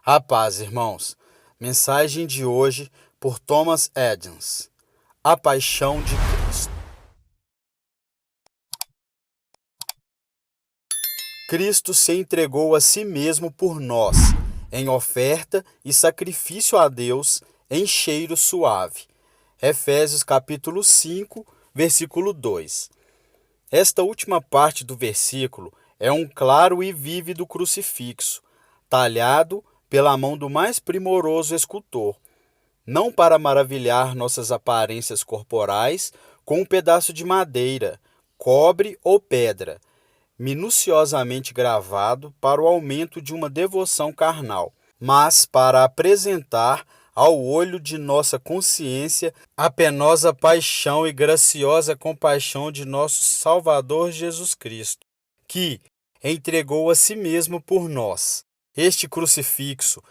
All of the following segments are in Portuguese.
A paz, irmãos. Mensagem de hoje por Thomas Edison. A paixão de Cristo. Cristo se entregou a si mesmo por nós, em oferta e sacrifício a Deus em cheiro suave. Efésios capítulo 5, versículo 2. Esta última parte do versículo é um claro e vívido crucifixo, talhado pela mão do mais primoroso escultor, não para maravilhar nossas aparências corporais com um pedaço de madeira, cobre ou pedra, minuciosamente gravado para o aumento de uma devoção carnal, mas para apresentar ao olho de nossa consciência a penosa paixão e graciosa compaixão de nosso Salvador Jesus Cristo, que entregou a si mesmo por nós. Este crucifixo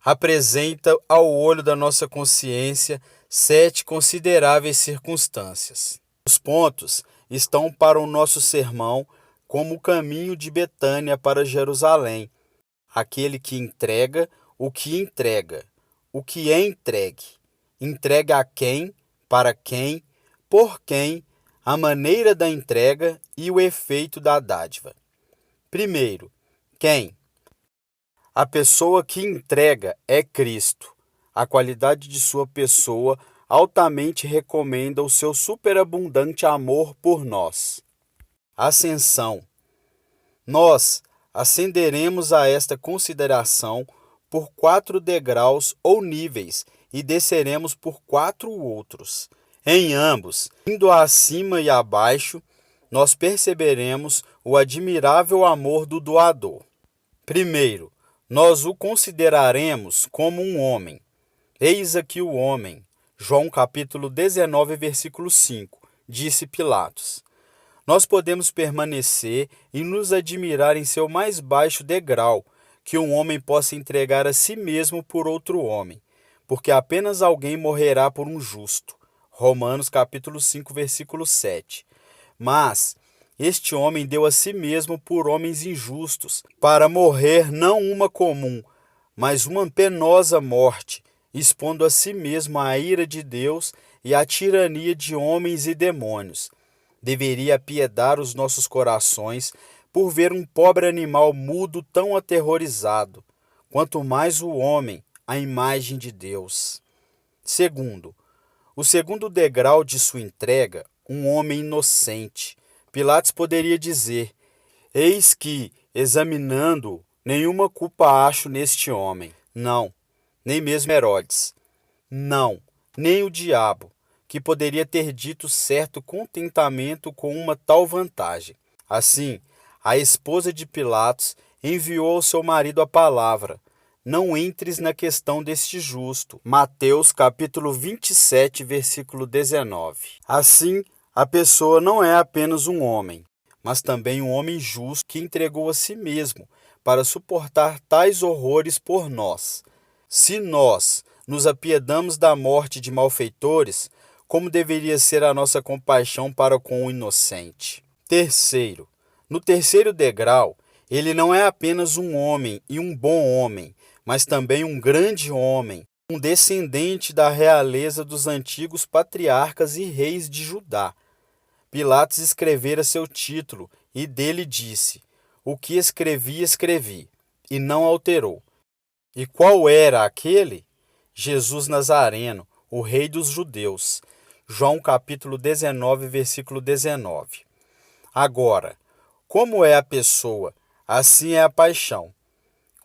apresenta ao olho da nossa consciência 7 consideráveis circunstâncias. Os pontos estão para o nosso sermão como o caminho de Betânia para Jerusalém, aquele que entrega, o que é entregue, entrega a quem, para quem, por quem, a maneira da entrega e o efeito da dádiva. Primeiro, quem? A pessoa que entrega é Cristo. A qualidade de sua pessoa altamente recomenda o seu superabundante amor por nós. Ascensão. Nós ascenderemos a esta consideração por 4 degraus ou níveis e desceremos por 4 outros. Em ambos, indo acima e abaixo, nós perceberemos o admirável amor do doador. Primeiro, nós o consideraremos como um homem. Eis aqui o homem. João capítulo 19, versículo 5, disse Pilatos. Nós podemos permanecer e nos admirar em seu mais baixo degrau, que um homem possa entregar a si mesmo por outro homem, porque apenas alguém morrerá por um justo. Romanos capítulo 5, versículo 7. Mas este homem deu a si mesmo por homens injustos, para morrer não uma comum, mas uma penosa morte, expondo a si mesmo à ira de Deus e à tirania de homens e demônios. Deveria apiedar os nossos corações por ver um pobre animal mudo tão aterrorizado, quanto mais o homem, a imagem de Deus. Segundo, o segundo degrau de sua entrega, um homem inocente. Pilatos poderia dizer: eis que, examinando-o, nenhuma culpa acho neste homem. Não, nem mesmo Herodes. Não, nem o diabo, que poderia ter dito certo contentamento com uma tal vantagem. Assim, a esposa de Pilatos enviou ao seu marido a palavra: não entres na questão deste justo. Mateus capítulo 27, versículo 19. Assim, a pessoa não é apenas um homem, mas também um homem justo que entregou a si mesmo para suportar tais horrores por nós. Se nós nos apiedamos da morte de malfeitores, como deveria ser a nossa compaixão para com o inocente? Terceiro, no terceiro degrau, ele não é apenas um homem e um bom homem, mas também um grande homem, um descendente da realeza dos antigos patriarcas e reis de Judá. Pilatos escrevera seu título e dele disse: o que escrevi, escrevi, e não alterou. E qual era aquele? Jesus Nazareno, o rei dos judeus. João capítulo 19, versículo 19. Agora, como é a pessoa, assim é a paixão.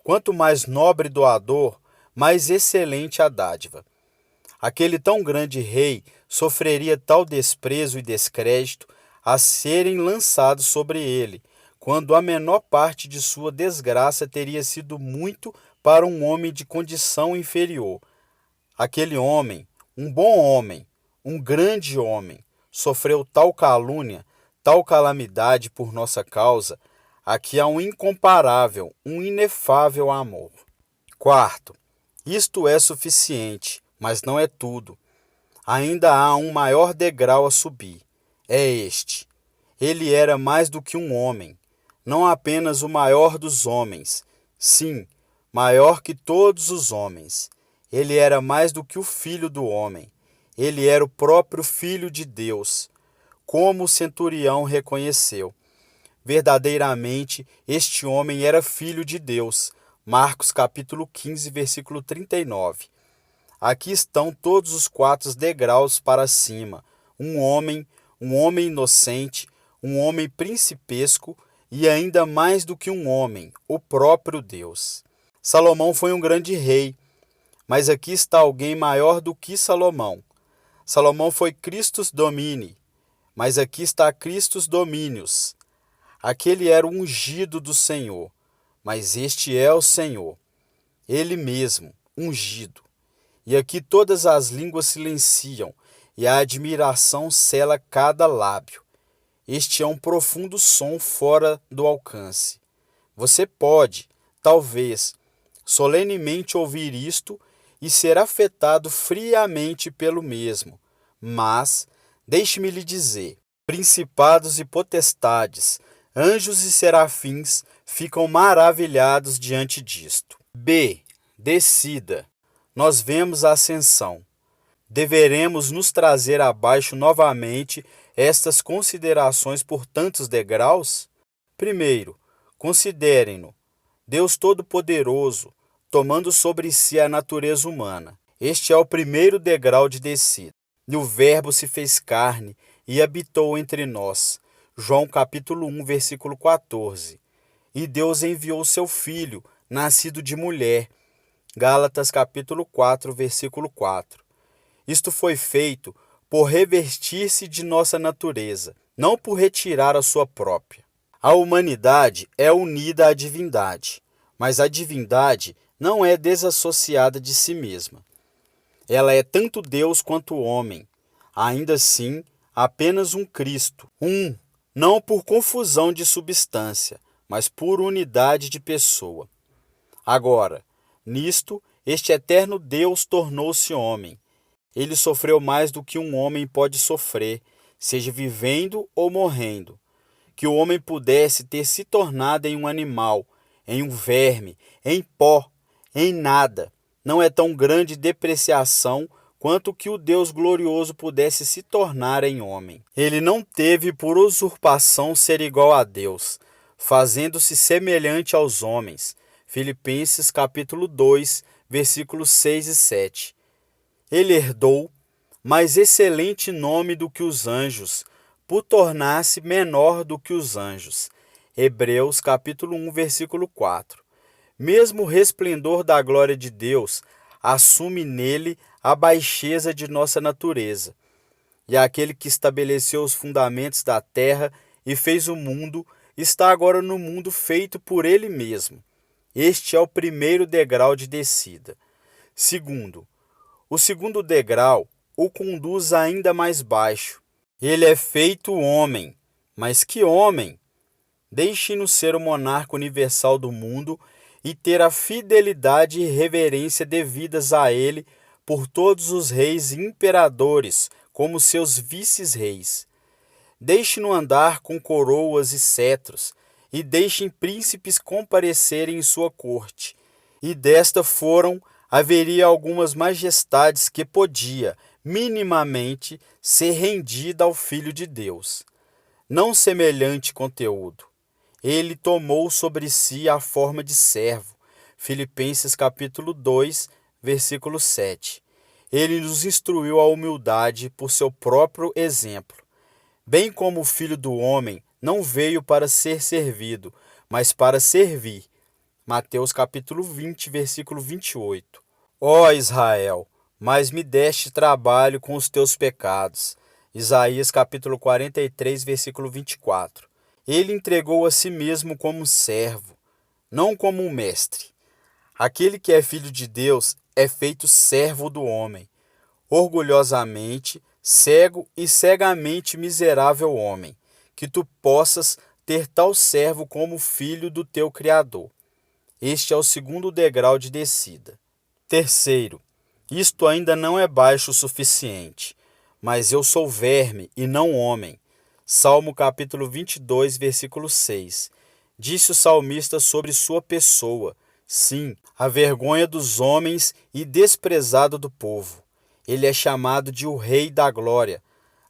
Quanto mais nobre doador, mais excelente a dádiva. Aquele tão grande rei sofreria tal desprezo e descrédito a serem lançados sobre ele, quando a menor parte de sua desgraça teria sido muito para um homem de condição inferior. Aquele homem, um bom homem, um grande homem, sofreu tal calúnia, tal calamidade por nossa causa, aqui há um incomparável, um inefável amor. Quarto, isto é suficiente, mas não é tudo. Ainda há um maior degrau a subir. É este. Ele era mais do que um homem, não apenas o maior dos homens, sim, maior que todos os homens. Ele era mais do que o filho do homem. Ele era o próprio Filho de Deus, como o centurião reconheceu. Verdadeiramente, este homem era filho de Deus. Marcos capítulo 15, versículo 39. Aqui estão todos os 4 degraus para cima. Um homem inocente, um homem principesco e ainda mais do que um homem, o próprio Deus. Salomão foi um grande rei, mas aqui está alguém maior do que Salomão. Salomão foi Christus Domini, mas aqui está Christus Dominius. Aquele era o ungido do Senhor, mas este é o Senhor, ele mesmo, ungido. E aqui todas as línguas silenciam, e a admiração cela cada lábio. Este é um profundo som fora do alcance. Você pode, talvez, solenemente ouvir isto e ser afetado friamente pelo mesmo. Mas, deixe-me lhe dizer, principados e potestades, anjos e serafins ficam maravilhados diante disto. B. Descida. Nós vemos a ascensão. Deveremos nos trazer abaixo novamente estas considerações por tantos degraus? Primeiro, considerem-no, Deus Todo-Poderoso, tomando sobre si a natureza humana. Este é o primeiro degrau de descida. E o Verbo se fez carne e habitou entre nós. João capítulo 1, versículo 14. E Deus enviou seu Filho, nascido de mulher. Gálatas capítulo 4, versículo 4. Isto foi feito por revestir-se de nossa natureza, não por retirar a sua própria. A humanidade é unida à divindade, mas a divindade não é desassociada de si mesma. Ela é tanto Deus quanto homem, ainda assim, apenas um Cristo, não por confusão de substância, mas por unidade de pessoa. Agora, nisto, este eterno Deus tornou-se homem. Ele sofreu mais do que um homem pode sofrer, seja vivendo ou morrendo. Que o homem pudesse ter se tornado em um animal, em um verme, em pó, em nada, não é tão grande depreciação quanto que o Deus glorioso pudesse se tornar em homem. Ele não teve por usurpação ser igual a Deus, fazendo-se semelhante aos homens. Filipenses capítulo 2, versículos 6 e 7. Ele herdou mais excelente nome do que os anjos, por tornar-se menor do que os anjos. Hebreus capítulo 1, versículo 4. Mesmo o resplendor da glória de Deus assume nele a baixeza de nossa natureza. E aquele que estabeleceu os fundamentos da terra e fez o mundo, está agora no mundo feito por ele mesmo. Este é o primeiro degrau de descida. Segundo, o segundo degrau o conduz ainda mais baixo. Ele é feito homem. Mas que homem? Deixe-nos ser o monarca universal do mundo e ter a fidelidade e reverência devidas a ele por todos os reis e imperadores, como seus vices-reis. Deixe-no andar com coroas e cetros, e deixem príncipes comparecerem em sua corte. E desta haveria algumas majestades que podia, minimamente, ser rendida ao Filho de Deus. Não semelhante conteúdo. Ele tomou sobre si a forma de servo. Filipenses capítulo 2, versículo 7. Ele nos instruiu à humildade por seu próprio exemplo. Bem como o Filho do Homem não veio para ser servido, mas para servir. Mateus capítulo 20, versículo 28. Ó Israel, mas me deste trabalho com os teus pecados. Isaías capítulo 43, versículo 24. Ele entregou a si mesmo como servo, não como um mestre. Aquele que é filho de Deus é feito servo do homem. Orgulhosamente, cego e cegamente miserável homem, que tu possas ter tal servo como filho do teu Criador. Este é o segundo degrau de descida. Terceiro, isto ainda não é baixo o suficiente, mas eu sou verme e não homem. Salmo capítulo 22, versículo 6. Disse o salmista sobre sua pessoa, Sim, a vergonha dos homens e desprezado do povo. Ele é chamado de o Rei da Glória.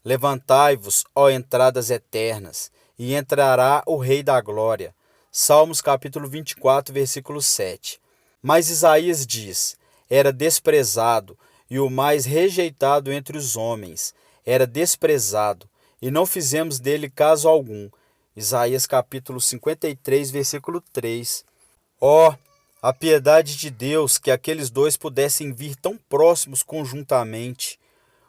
Levantai-vos, ó entradas eternas, e entrará o Rei da Glória. Salmos capítulo 24, versículo 7. Mas Isaías diz: era desprezado e o mais rejeitado entre os homens. Era desprezado, e não fizemos dele caso algum. Isaías capítulo 53, versículo 3. Ó, a piedade de Deus que aqueles dois pudessem vir tão próximos conjuntamente.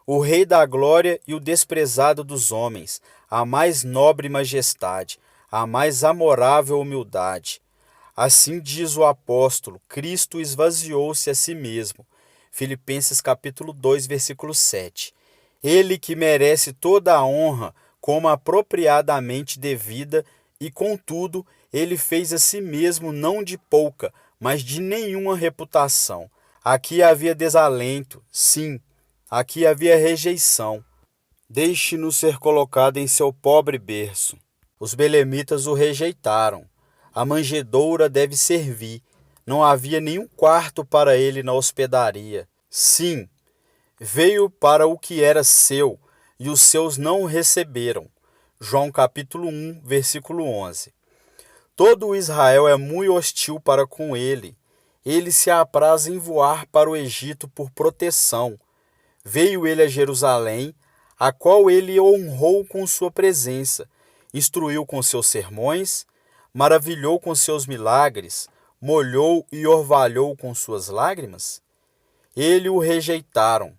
O Rei da Glória e o desprezado dos homens, a mais nobre majestade, a mais amorável humildade. Assim diz o apóstolo, Cristo esvaziou-se a si mesmo. Filipenses capítulo 2, versículo 7. Ele que merece toda a honra como apropriadamente devida, e contudo, ele fez a si mesmo não de pouca, mas de nenhuma reputação. Aqui havia desalento, sim, aqui havia rejeição. Deixe-nos ser colocado em seu pobre berço. Os belemitas o rejeitaram. A manjedoura deve servir. Não havia nenhum quarto para ele na hospedaria. Sim, veio para o que era seu, e os seus não o receberam. João capítulo 1, versículo 11. Todo o Israel é muito hostil para com ele. Ele se apraz em voar para o Egito por proteção. Veio ele a Jerusalém, a qual ele honrou com sua presença, instruiu com seus sermões, maravilhou com seus milagres, molhou e orvalhou com suas lágrimas? Ele o rejeitaram.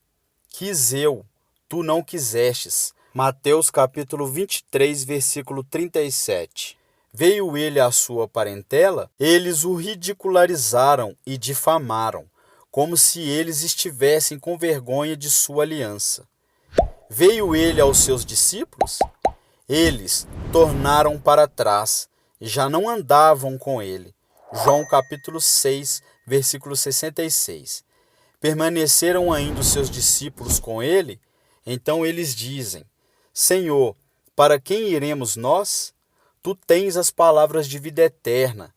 Quis eu, tu não quisestes. Mateus capítulo 23, versículo 37. Veio ele à sua parentela, eles o ridicularizaram e difamaram, como se eles estivessem com vergonha de sua aliança. Veio ele aos seus discípulos, eles tornaram para trás, e já não andavam com ele. João capítulo 6, versículo 66. Permaneceram ainda os seus discípulos com ele? Então eles dizem: Senhor, para quem iremos nós? Tu tens as palavras de vida eterna.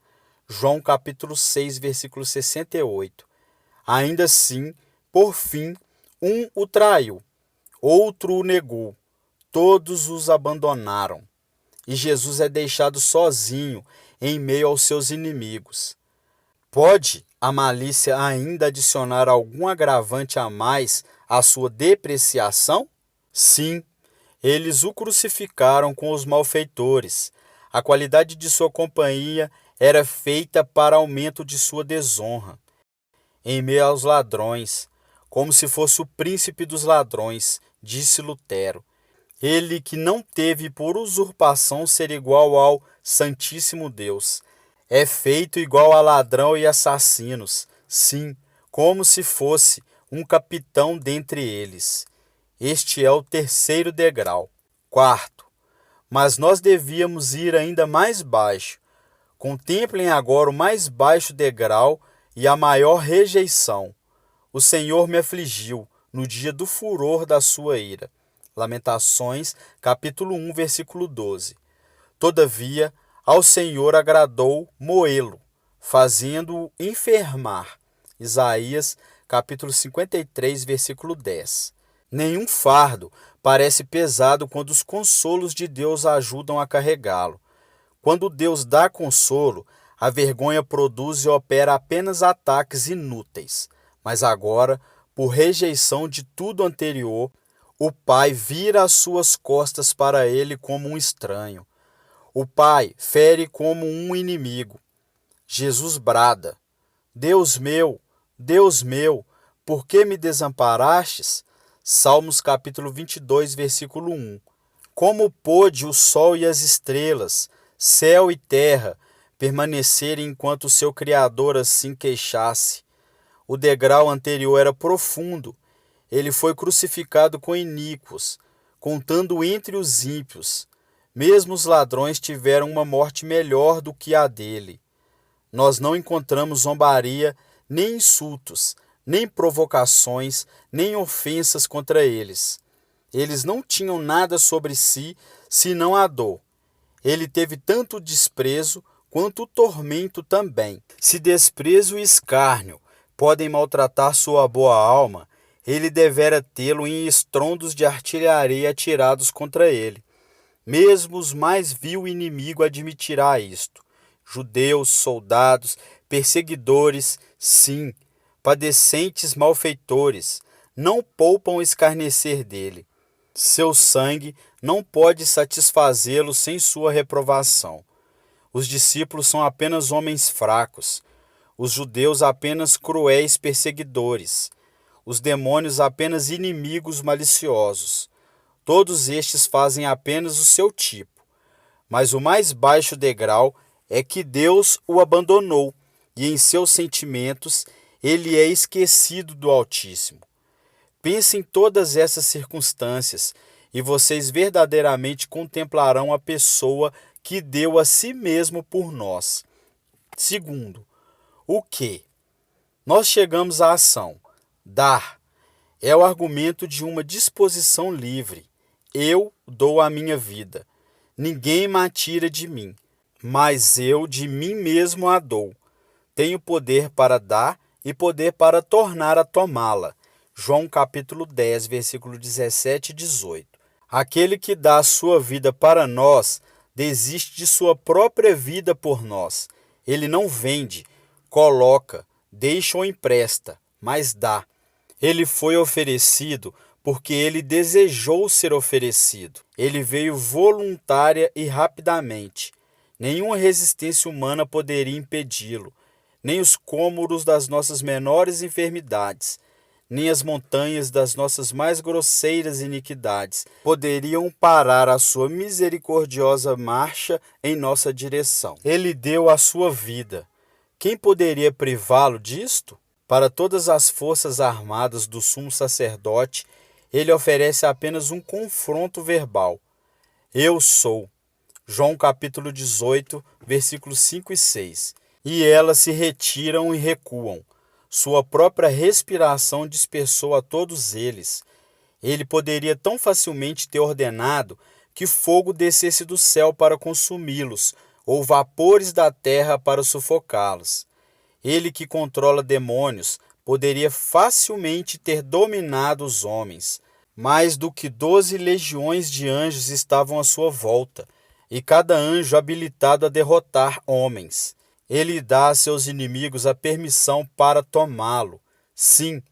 João capítulo 6, versículo 68. Ainda assim, por fim, um o traiu, outro o negou, todos os abandonaram. E Jesus é deixado sozinho em meio aos seus inimigos. Pode a malícia ainda adicionar algum agravante a mais à sua depreciação? Sim, eles o crucificaram com os malfeitores. A qualidade de sua companhia era feita para aumento de sua desonra. Em meio aos ladrões, como se fosse o príncipe dos ladrões, disse Lutero. Ele que não teve por usurpação ser igual ao Santíssimo Deus. É feito igual a ladrão e assassinos, sim, como se fosse um capitão dentre eles. Este é o terceiro degrau. Quarto, mas nós devíamos ir ainda mais baixo. Contemplem agora o mais baixo degrau e a maior rejeição. O Senhor me afligiu no dia do furor da sua ira. Lamentações, capítulo 1, versículo 12. Todavia, ao Senhor agradou moê-lo, fazendo-o enfermar. Isaías, capítulo 53, versículo 10. Nenhum fardo parece pesado quando os consolos de Deus ajudam a carregá-lo. Quando Deus dá consolo, a vergonha produz e opera apenas ataques inúteis. Mas agora, por rejeição de tudo anterior, o Pai vira as suas costas para ele como um estranho. O Pai fere como um inimigo. Jesus brada: Deus meu, por que me desamparastes? Salmos capítulo 22, versículo 1. Como pôde o sol e as estrelas, céu e terra, permanecerem enquanto o seu Criador assim queixasse? O degrau anterior era profundo. Ele foi crucificado com iníquos, contando entre os ímpios. Mesmo os ladrões tiveram uma morte melhor do que a dele. Nós não encontramos zombaria, nem insultos, nem provocações, nem ofensas contra eles. Eles não tinham nada sobre si, senão a dor. Ele teve tanto desprezo quanto o tormento também. Se desprezo e escárnio podem maltratar sua boa alma, ele devera tê-lo em estrondos de artilharia atirados contra ele. Mesmo os mais vil inimigo admitirá isto. Judeus, soldados, perseguidores, sim, padecentes malfeitores, não poupam escarnecer dele. Seu sangue não pode satisfazê-lo sem sua reprovação. Os discípulos são apenas homens fracos, os judeus apenas cruéis perseguidores, os demônios apenas inimigos maliciosos. Todos estes fazem apenas o seu tipo. Mas o mais baixo degrau é que Deus o abandonou e em seus sentimentos ele é esquecido do Altíssimo. Pense em todas essas circunstâncias e vocês verdadeiramente contemplarão a pessoa que deu a si mesmo por nós. Segundo, o que? Nós chegamos à ação. Dar é o argumento de uma disposição livre. Eu dou a minha vida. Ninguém me tira de mim, mas eu de mim mesmo a dou. Tenho poder para dar e poder para tornar a tomá-la. João capítulo 10, versículo 17 e 18. Aquele que dá a sua vida para nós, desiste de sua própria vida por nós. Ele não vende, coloca, deixa ou empresta, mas dá. Ele foi oferecido porque ele desejou ser oferecido. Ele veio voluntária e rapidamente. Nenhuma resistência humana poderia impedi-lo, nem os cômoros das nossas menores enfermidades, nem as montanhas das nossas mais grosseiras iniquidades poderiam parar a sua misericordiosa marcha em nossa direção. Ele deu a sua vida. Quem poderia privá-lo disto? Para todas as forças armadas do sumo sacerdote, ele oferece apenas um confronto verbal. Eu sou. João capítulo 18, versículos 5 e 6. E elas se retiram e recuam. Sua própria respiração dispersou a todos eles. Ele poderia tão facilmente ter ordenado que fogo descesse do céu para consumi-los, ou vapores da terra para sufocá-los. Ele que controla demônios poderia facilmente ter dominado os homens. Mais do que 12 legiões de anjos estavam à sua volta, e cada anjo habilitado a derrotar homens. Ele dá a seus inimigos a permissão para tomá-lo. Sim,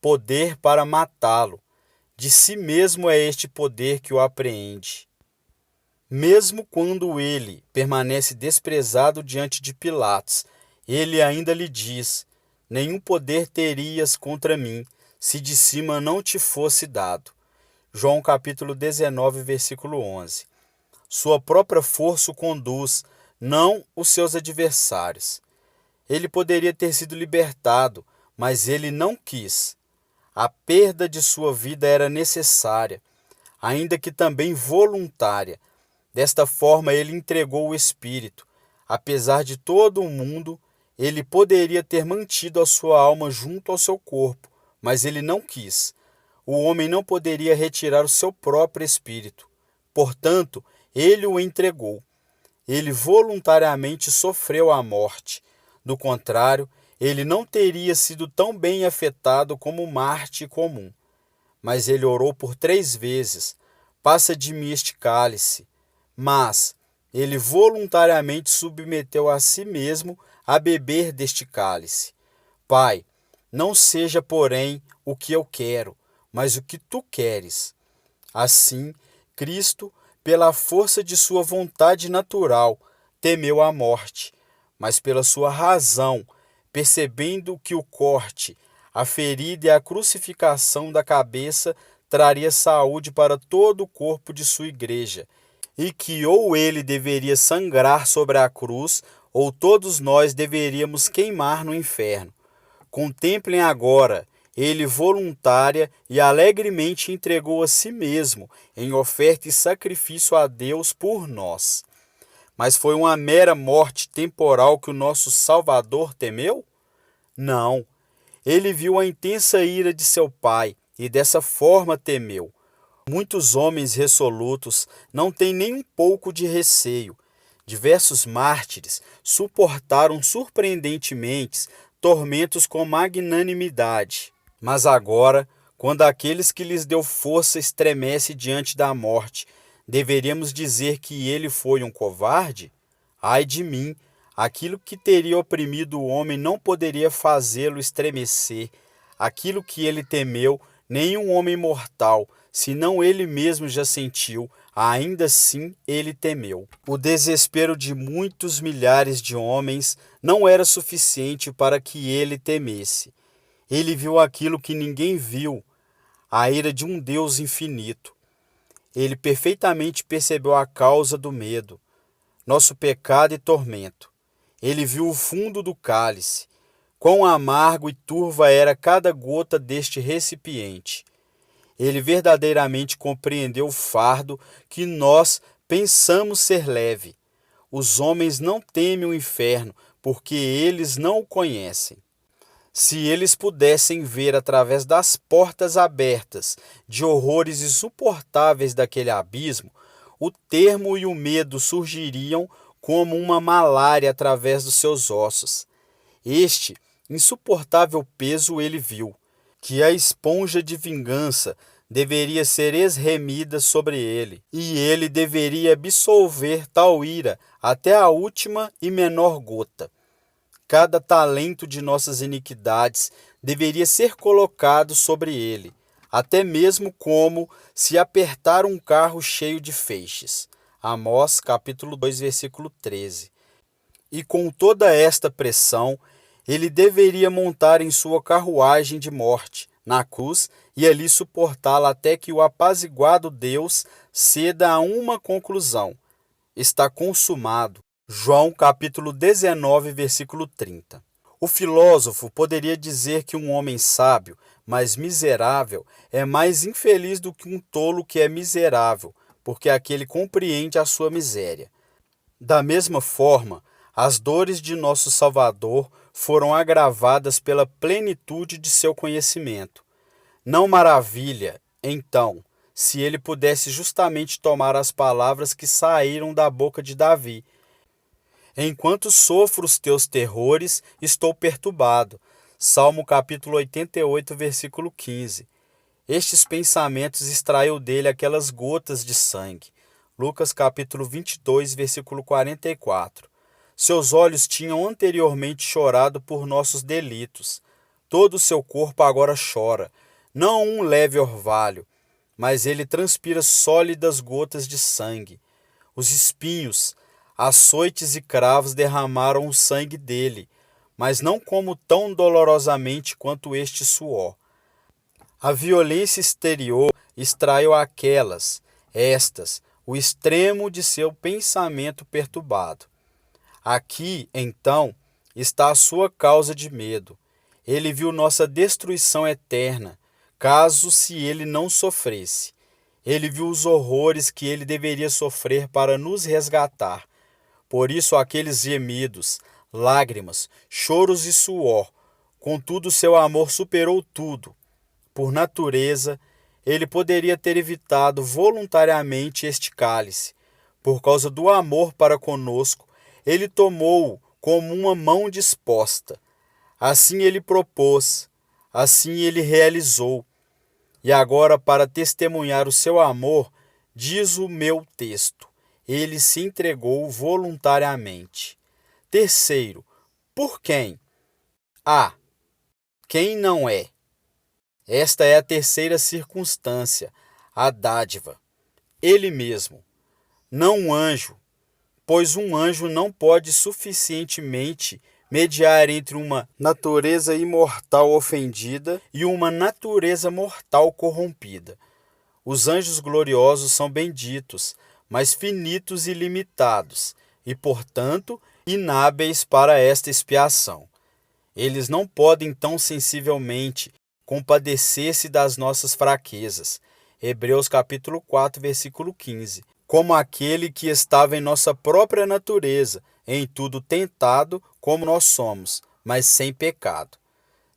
poder para matá-lo. De si mesmo é este poder que o apreende. Mesmo quando ele permanece desprezado diante de Pilatos, ele ainda lhe diz: nenhum poder terias contra mim, se de cima não te fosse dado. João capítulo 19, versículo 11. Sua própria força o conduz, não os seus adversários. Ele poderia ter sido libertado, mas ele não quis. A perda de sua vida era necessária, ainda que também voluntária. Desta forma ele entregou o Espírito. Apesar de todo o mundo, ele poderia ter mantido a sua alma junto ao seu corpo, mas ele não quis. O homem não poderia retirar o seu próprio espírito. Portanto, ele o entregou. Ele voluntariamente sofreu a morte. Do contrário, ele não teria sido tão bem afetado como o Marte comum. Mas ele orou por 3 vezes: passa de mim este cálice. Mas ele voluntariamente submeteu a si mesmo a beber deste cálice. Pai, não seja, porém, o que eu quero, mas o que tu queres. Assim, Cristo, pela força de sua vontade natural, temeu a morte, mas pela sua razão, percebendo que o corte, a ferida e a crucificação da cabeça traria saúde para todo o corpo de sua igreja, e que ou ele deveria sangrar sobre a cruz, ou todos nós deveríamos queimar no inferno. Contemplem agora, ele voluntária e alegremente entregou a si mesmo em oferta e sacrifício a Deus por nós. Mas foi uma mera morte temporal que o nosso Salvador temeu? Não. Ele viu a intensa ira de seu Pai e dessa forma temeu. Muitos homens resolutos não têm nem um pouco de receio. Diversos mártires suportaram surpreendentemente tormentos com magnanimidade. Mas agora, quando aqueles que lhes deu força estremece diante da morte, deveríamos dizer que ele foi um covarde? Ai de mim! Aquilo que teria oprimido o homem não poderia fazê-lo estremecer. Aquilo que ele temeu, nenhum homem mortal, senão ele mesmo já sentiu, ainda assim ele temeu. O desespero de muitos milhares de homens não era suficiente para que ele temesse. Ele viu aquilo que ninguém viu, a ira de um Deus infinito. Ele perfeitamente percebeu a causa do medo, nosso pecado e tormento. Ele viu o fundo do cálice, quão amargo e turva era cada gota deste recipiente. Ele verdadeiramente compreendeu o fardo que nós pensamos ser leve. Os homens não temem o inferno, porque eles não o conhecem. Se eles pudessem ver através das portas abertas de horrores insuportáveis daquele abismo, o termo e o medo surgiriam como uma malária através dos seus ossos. Este insuportável peso ele viu, que a esponja de vingança deveria ser esremida sobre ele, e ele deveria absolver tal ira até a última e menor gota. Cada talento de nossas iniquidades deveria ser colocado sobre ele, até mesmo como se apertar um carro cheio de feixes. Amós, capítulo 2, versículo 13. E com toda esta pressão, ele deveria montar em sua carruagem de morte, na cruz, e ali suportá-la até que o apaziguado Deus ceda a uma conclusão. Está consumado. João, capítulo 19, versículo 30. O filósofo poderia dizer que um homem sábio, mas miserável, é mais infeliz do que um tolo que é miserável, porque aquele compreende a sua miséria. Da mesma forma, as dores de nosso Salvador foram agravadas pela plenitude de seu conhecimento. Não maravilha, então, se ele pudesse justamente tomar as palavras que saíram da boca de Davi. Enquanto sofro os teus terrores, estou perturbado. Salmo capítulo 88, versículo 15. Estes pensamentos extraiu dele aquelas gotas de sangue. Lucas capítulo 22, versículo 44. Seus olhos tinham anteriormente chorado por nossos delitos. Todo o seu corpo agora chora, não um leve orvalho, mas ele transpira sólidas gotas de sangue. Os espinhos, açoites e cravos derramaram o sangue dele, mas não como tão dolorosamente quanto este suor. A violência exterior extraiu estas, o extremo de seu pensamento perturbado. Aqui, então, está a sua causa de medo. Ele viu nossa destruição eterna, caso se ele não sofresse. Ele viu os horrores que ele deveria sofrer para nos resgatar. Por isso aqueles gemidos, lágrimas, choros e suor, contudo seu amor superou tudo. Por natureza, ele poderia ter evitado voluntariamente este cálice. Por causa do amor para conosco, ele tomou-o como uma mão disposta. Assim ele propôs, assim ele realizou. E agora, para testemunhar o seu amor, diz o meu texto, ele se entregou voluntariamente. Terceiro, por quem? A. Quem não é? Esta é a terceira circunstância, a dádiva. Ele mesmo, não um anjo, pois um anjo não pode suficientemente mediar entre uma natureza imortal ofendida e uma natureza mortal corrompida. Os anjos gloriosos são benditos, mas finitos e limitados, e, portanto, inábeis para esta expiação. Eles não podem tão sensivelmente compadecer-se das nossas fraquezas. Hebreus capítulo 4, versículo 15. Como aquele que estava em nossa própria natureza, em tudo tentado como nós somos, mas sem pecado.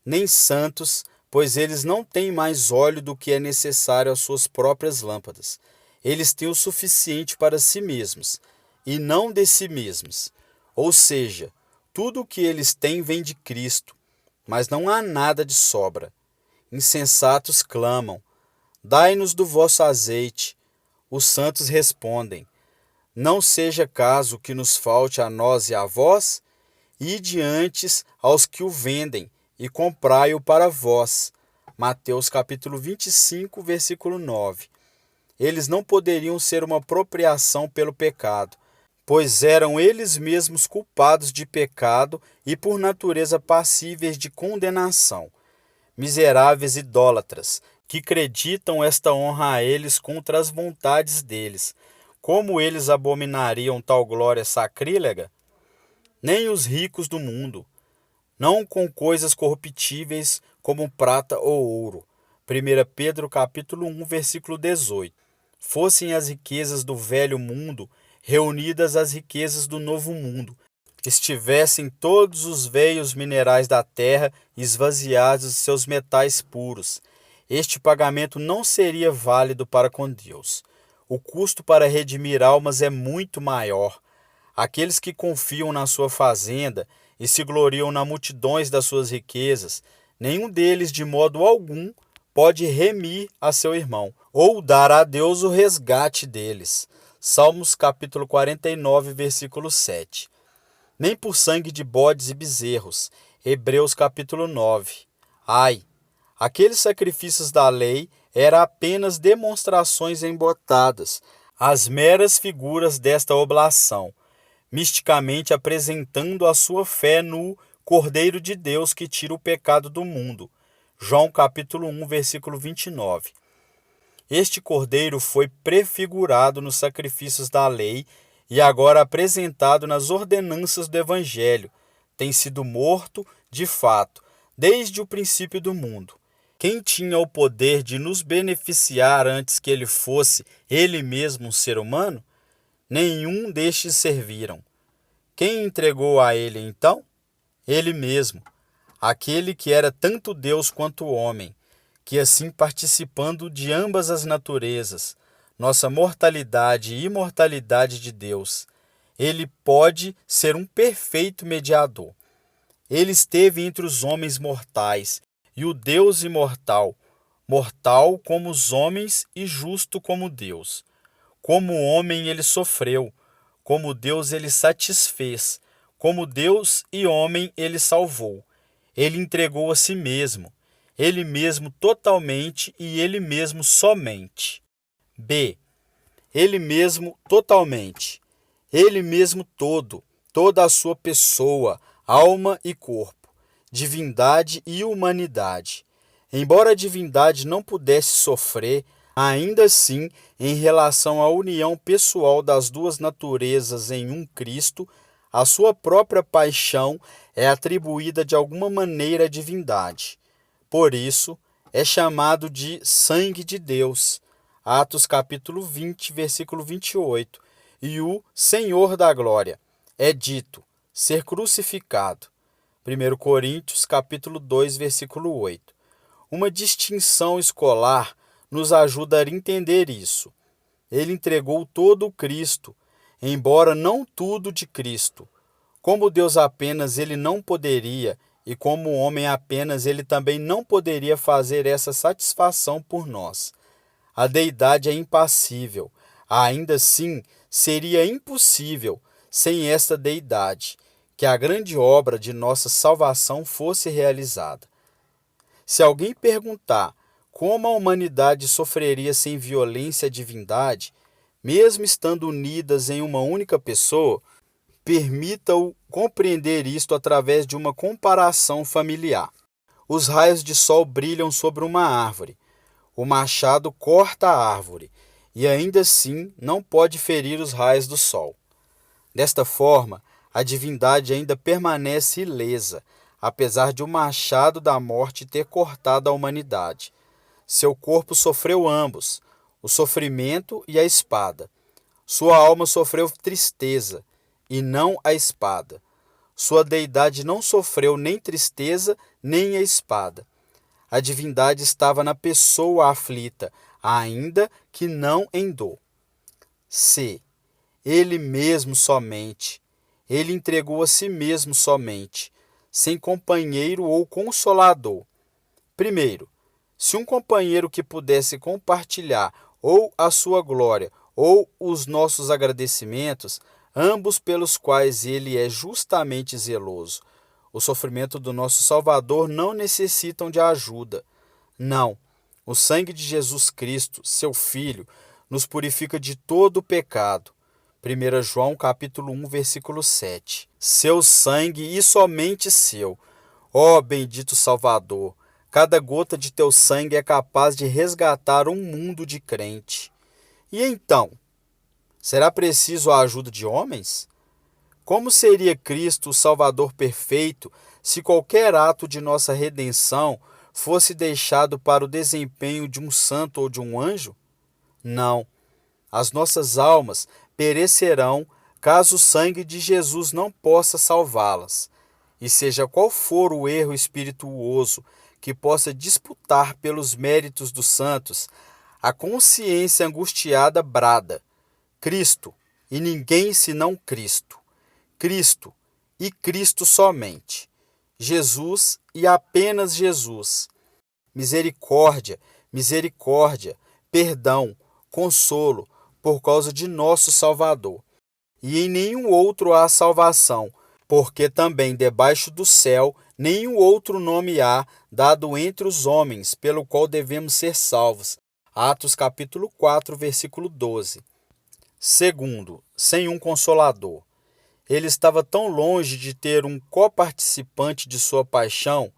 Nem santos, pois eles não têm mais óleo do que é necessário às suas próprias lâmpadas. Eles têm o suficiente para si mesmos. e não de si mesmos. Ou seja, tudo o que eles têm vem de Cristo, mas não há nada de sobra. Insensatos clamam: dai-nos do vosso azeite. Os santos respondem: não seja caso que nos falte a nós e a vós? Ide antes aos que o vendem e comprai-o para vós. Mateus capítulo 25, versículo 9. Eles não poderiam ser uma apropriação pelo pecado, pois eram eles mesmos culpados de pecado e por natureza passíveis de condenação. Miseráveis idólatras, que acreditam esta honra a eles contra as vontades deles. Como eles abominariam tal glória sacrílega? Nem os ricos do mundo, não com coisas corruptíveis como prata ou ouro. 1 Pedro capítulo 1, versículo 18. Fossem as riquezas do velho mundo reunidas às riquezas do novo mundo, estivessem todos os veios minerais da terra esvaziados de seus metais puros, este pagamento não seria válido para com Deus. O custo para redimir almas é muito maior. Aqueles que confiam na sua fazenda e se gloriam nas multidões das suas riquezas, nenhum deles de modo algum pode remir a seu irmão, ou dar a Deus o resgate deles. Salmos capítulo 49, versículo 7. Nem por sangue de bodes e bezerros. Hebreus capítulo 9. Ai, aqueles sacrifícios da lei eram apenas demonstrações embotadas, as meras figuras desta oblação, misticamente apresentando a sua fé no Cordeiro de Deus que tira o pecado do mundo. João capítulo 1, versículo 29. Este Cordeiro foi prefigurado nos sacrifícios da lei e agora apresentado nas ordenanças do Evangelho. Tem sido morto, de fato, desde o princípio do mundo. Quem tinha o poder de nos beneficiar antes que ele fosse ele mesmo um ser humano? Nenhum destes serviram. Quem entregou a ele então? Ele mesmo, aquele que era tanto Deus quanto homem, que assim participando de ambas as naturezas, nossa mortalidade e imortalidade de Deus, ele pode ser um perfeito mediador. Ele esteve entre os homens mortais e o Deus imortal, mortal como os homens e justo como Deus. Como homem ele sofreu, como Deus ele satisfez, como Deus e homem ele salvou. Ele entregou a si mesmo, ele mesmo totalmente e ele mesmo somente. B. Ele mesmo totalmente, ele mesmo toda a sua pessoa, alma e corpo, divindade e humanidade. Embora a divindade não pudesse sofrer, ainda assim, em relação à união pessoal das duas naturezas em um Cristo, a sua própria paixão é atribuída de alguma maneira à divindade. Por isso, é chamado de sangue de Deus, Atos capítulo 20, versículo 28, e o Senhor da glória é dito ser crucificado, 1 Coríntios capítulo 2, versículo 8. Uma distinção escolar nos ajuda a entender isso. Ele entregou todo o Cristo, embora não tudo de Cristo. Como Deus apenas ele não poderia, e como homem apenas ele também não poderia fazer essa satisfação por nós. A deidade é impassível. Ainda assim, seria impossível, sem esta deidade, que a grande obra de nossa salvação fosse realizada. Se alguém perguntar como a humanidade sofreria sem violência à divindade, mesmo estando unidas em uma única pessoa, permita-o compreender isto através de uma comparação familiar. Os raios de sol brilham sobre uma árvore. O machado corta a árvore, e ainda assim não pode ferir os raios do sol. Desta forma, a divindade ainda permanece ilesa, apesar de o machado da morte ter cortado a humanidade. Seu corpo sofreu ambos, o sofrimento e a espada. Sua alma sofreu tristeza, e não a espada. Sua deidade não sofreu nem tristeza, nem a espada. A divindade estava na pessoa aflita, ainda que não em dor. C. ele mesmo somente. Ele entregou a si mesmo somente, sem companheiro ou consolador. Primeiro, se um companheiro que pudesse compartilhar ou a sua glória ou os nossos agradecimentos, ambos pelos quais ele é justamente zeloso. O sofrimento do nosso Salvador não necessitam de ajuda. Não. O sangue de Jesus Cristo, seu Filho, nos purifica de todo o pecado. 1 João capítulo 1, versículo 7. Seu sangue e somente seu. Ó bendito Salvador, cada gota de teu sangue é capaz de resgatar um mundo de crente. E então, será preciso a ajuda de homens? Como seria Cristo o Salvador perfeito se qualquer ato de nossa redenção fosse deixado para o desempenho de um santo ou de um anjo? Não. As nossas almas perecerão caso o sangue de Jesus não possa salvá-las. E seja qual for o erro espirituoso que possa disputar pelos méritos dos santos, a consciência angustiada brada: Cristo, e ninguém senão Cristo. Cristo, e Cristo somente. Jesus e apenas Jesus. Misericórdia, misericórdia, perdão, consolo, por causa de nosso Salvador. E em nenhum outro há salvação, porque também debaixo do céu nenhum outro nome há dado entre os homens, pelo qual devemos ser salvos. Atos capítulo 4, versículo 12. Segundo, sem um consolador. Ele estava tão longe de ter um coparticipante de sua paixão,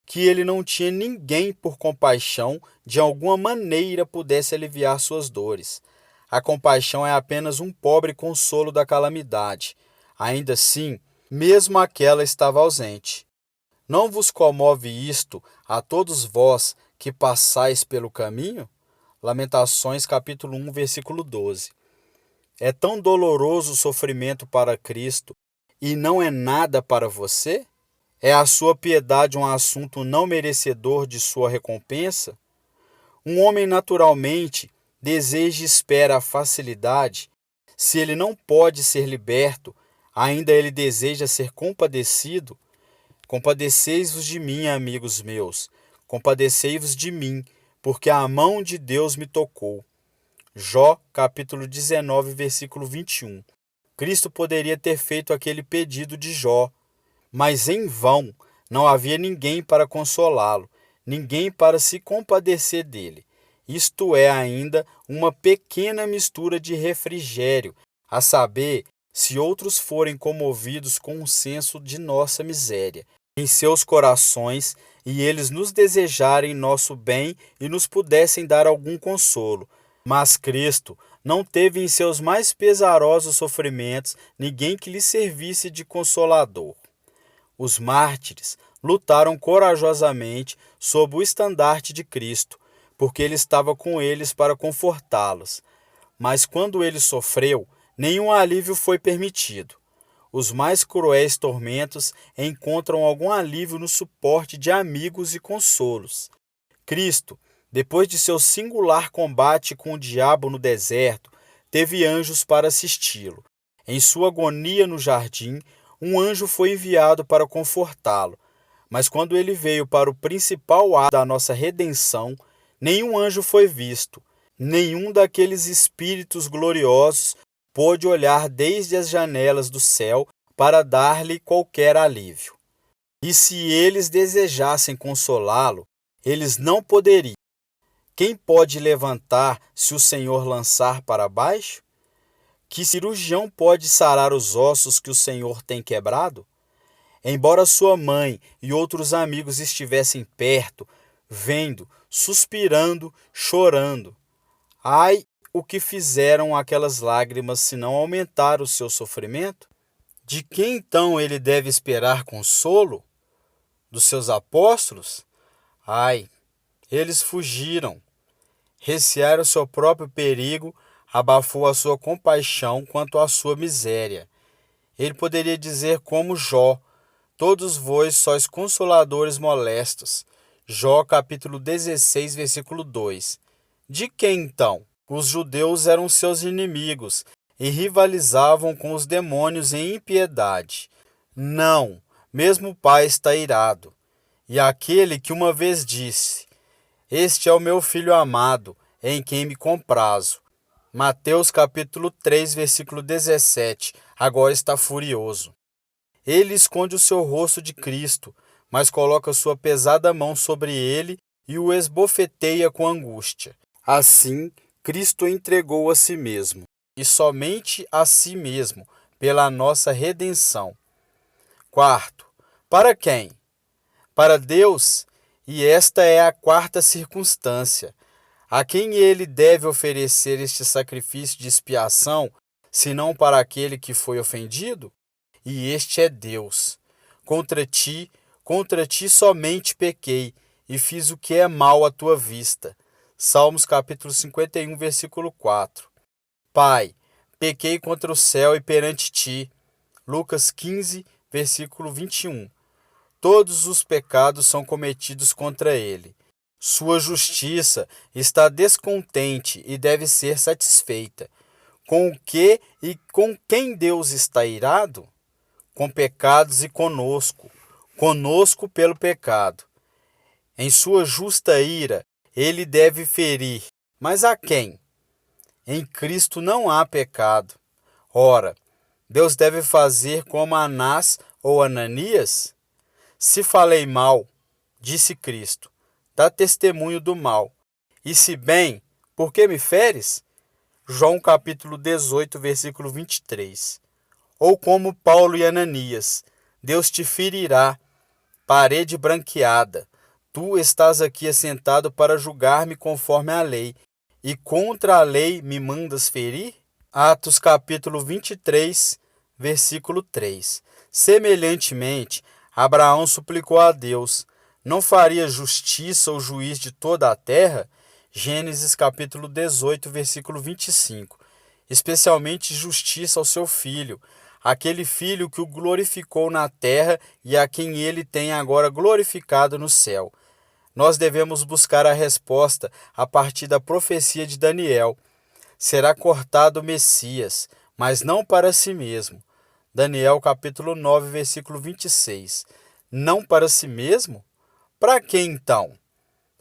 que ele não tinha ninguém por compaixão de alguma maneira pudesse aliviar suas dores. A compaixão é apenas um pobre consolo da calamidade. Ainda assim, mesmo aquela estava ausente. Não vos comove isto a todos vós que passais pelo caminho? Lamentações capítulo 1, versículo 12. É tão doloroso o sofrimento para Cristo e não é nada para você? É a sua piedade um assunto não merecedor de sua recompensa? Um homem naturalmente deseja e espera a facilidade. Se ele não pode ser liberto, ainda ele deseja ser compadecido. Compadeceis-vos de mim, amigos meus, compadecei-vos de mim, porque a mão de Deus me tocou. Jó, capítulo 19, versículo 21. Cristo poderia ter feito aquele pedido de Jó, mas em vão. Não havia ninguém para consolá-lo, ninguém para se compadecer dele. Isto é ainda uma pequena mistura de refrigério, a saber, se outros forem comovidos com um senso de nossa miséria em seus corações, e eles nos desejarem nosso bem e nos pudessem dar algum consolo. Mas Cristo não teve em seus mais pesarosos sofrimentos ninguém que lhe servisse de consolador. Os mártires lutaram corajosamente sob o estandarte de Cristo, porque ele estava com eles para confortá-los. Mas quando ele sofreu, nenhum alívio foi permitido. Os mais cruéis tormentos encontram algum alívio no suporte de amigos e consolos. Cristo, depois de seu singular combate com o diabo no deserto, teve anjos para assisti-lo. Em sua agonia no jardim, um anjo foi enviado para confortá-lo. Mas quando ele veio para o principal ato da nossa redenção, nenhum anjo foi visto. Nenhum daqueles espíritos gloriosos pôde olhar desde as janelas do céu para dar-lhe qualquer alívio. E se eles desejassem consolá-lo, eles não poderiam. Quem pode levantar se o Senhor lançar para baixo? Que cirurgião pode sarar os ossos que o Senhor tem quebrado? Embora sua mãe e outros amigos estivessem perto, vendo, suspirando, chorando. Ai, o que fizeram aquelas lágrimas se não aumentar o seu sofrimento? De quem então ele deve esperar consolo? Dos seus apóstolos? Ai, eles fugiram. Recear o seu próprio perigo abafou a sua compaixão quanto à sua miséria. Ele poderia dizer como Jó: todos vós sois consoladores molestos. Jó capítulo 16, versículo 2. De quem então? Os judeus eram seus inimigos. e rivalizavam com os demônios em impiedade. Não, mesmo o Pai está irado. E aquele que uma vez disse: Este é o meu Filho amado, em quem me comprazo. Mateus capítulo 3, versículo 17, agora está furioso. Ele esconde o seu rosto de Cristo, mas coloca sua pesada mão sobre ele e o esbofeteia com angústia. Assim, Cristo entregou a si mesmo, e somente a si mesmo, pela nossa redenção. Quarto, para quem? Para Deus, e esta é a quarta circunstância. A quem ele deve oferecer este sacrifício de expiação, senão para aquele que foi ofendido? E este é Deus. Contra ti somente pequei, e fiz o que é mal à tua vista. Salmos capítulo 51, versículo 4. Pai, pequei contra o céu e perante ti. Lucas 15, versículo 21. Todos os pecados são cometidos contra ele. Sua justiça está descontente e deve ser satisfeita. Com o que e com quem Deus está irado? Com pecados e conosco pelo pecado. Em sua justa ira, ele deve ferir. Mas a quem? Em Cristo não há pecado. Ora, Deus deve fazer como Anás ou Ananias? Se falei mal, disse Cristo, dá testemunho do mal. E se bem, por que me feres? João capítulo 18, versículo 23. Ou como Paulo e Ananias, Deus te ferirá, parede branqueada. Tu estás aqui assentado para julgar-me conforme a lei, e contra a lei me mandas ferir? Atos capítulo 23, versículo 3. Semelhantemente, Abraão suplicou a Deus: não faria justiça o juiz de toda a terra? Gênesis capítulo 18, versículo 25. Especialmente justiça ao seu filho, aquele filho que o glorificou na terra e a quem ele tem agora glorificado no céu. Nós devemos buscar a resposta a partir da profecia de Daniel. Será cortado o Messias, mas não para si mesmo. Daniel capítulo 9, versículo 26. Não para si mesmo? Para quem então?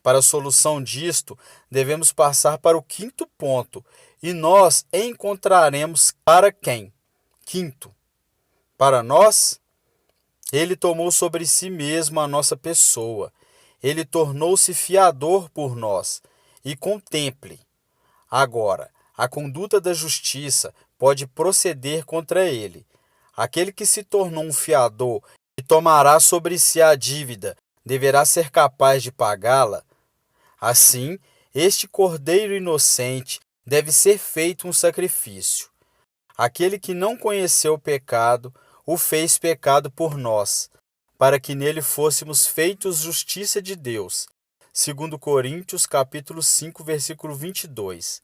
Para a solução disto, devemos passar para o quinto ponto, e nós encontraremos para quem? Quinto, para nós, ele tomou sobre si mesmo a nossa pessoa. Ele tornou-se fiador por nós. E contemple. Agora, a conduta da justiça pode proceder contra ele. Aquele que se tornou um fiador e tomará sobre si a dívida, deverá ser capaz de pagá-la. Assim, este cordeiro inocente deve ser feito um sacrifício. Aquele que não conheceu o pecado, o fez pecado por nós, para que nele fôssemos feitos justiça de Deus. 2 Coríntios capítulo 5, versículo 22.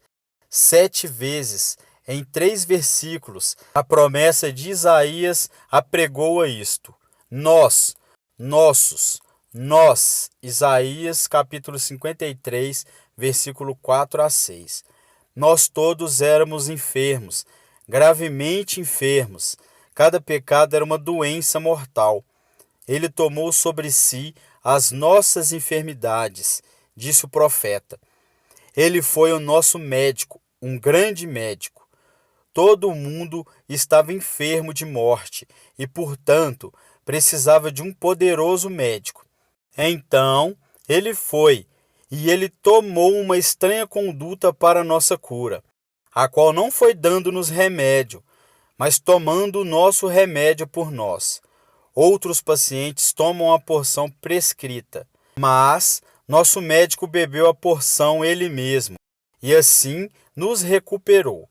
7 vezes, em 3 versículos, a promessa de Isaías apregoa isto. Nós, nossos, nós. Isaías capítulo 53, versículo 4 a 6. Nós todos éramos enfermos, gravemente enfermos. Cada pecado era uma doença mortal. Ele tomou sobre si as nossas enfermidades, disse o profeta. Ele foi o nosso médico, um grande médico. Todo mundo estava enfermo de morte e, portanto, precisava de um poderoso médico. Então, ele foi, e ele tomou uma estranha conduta para nossa cura, a qual não foi dando-nos remédio, mas tomando o nosso remédio por nós. Outros pacientes tomam a porção prescrita, mas nosso médico bebeu a porção ele mesmo, e assim nos recuperou.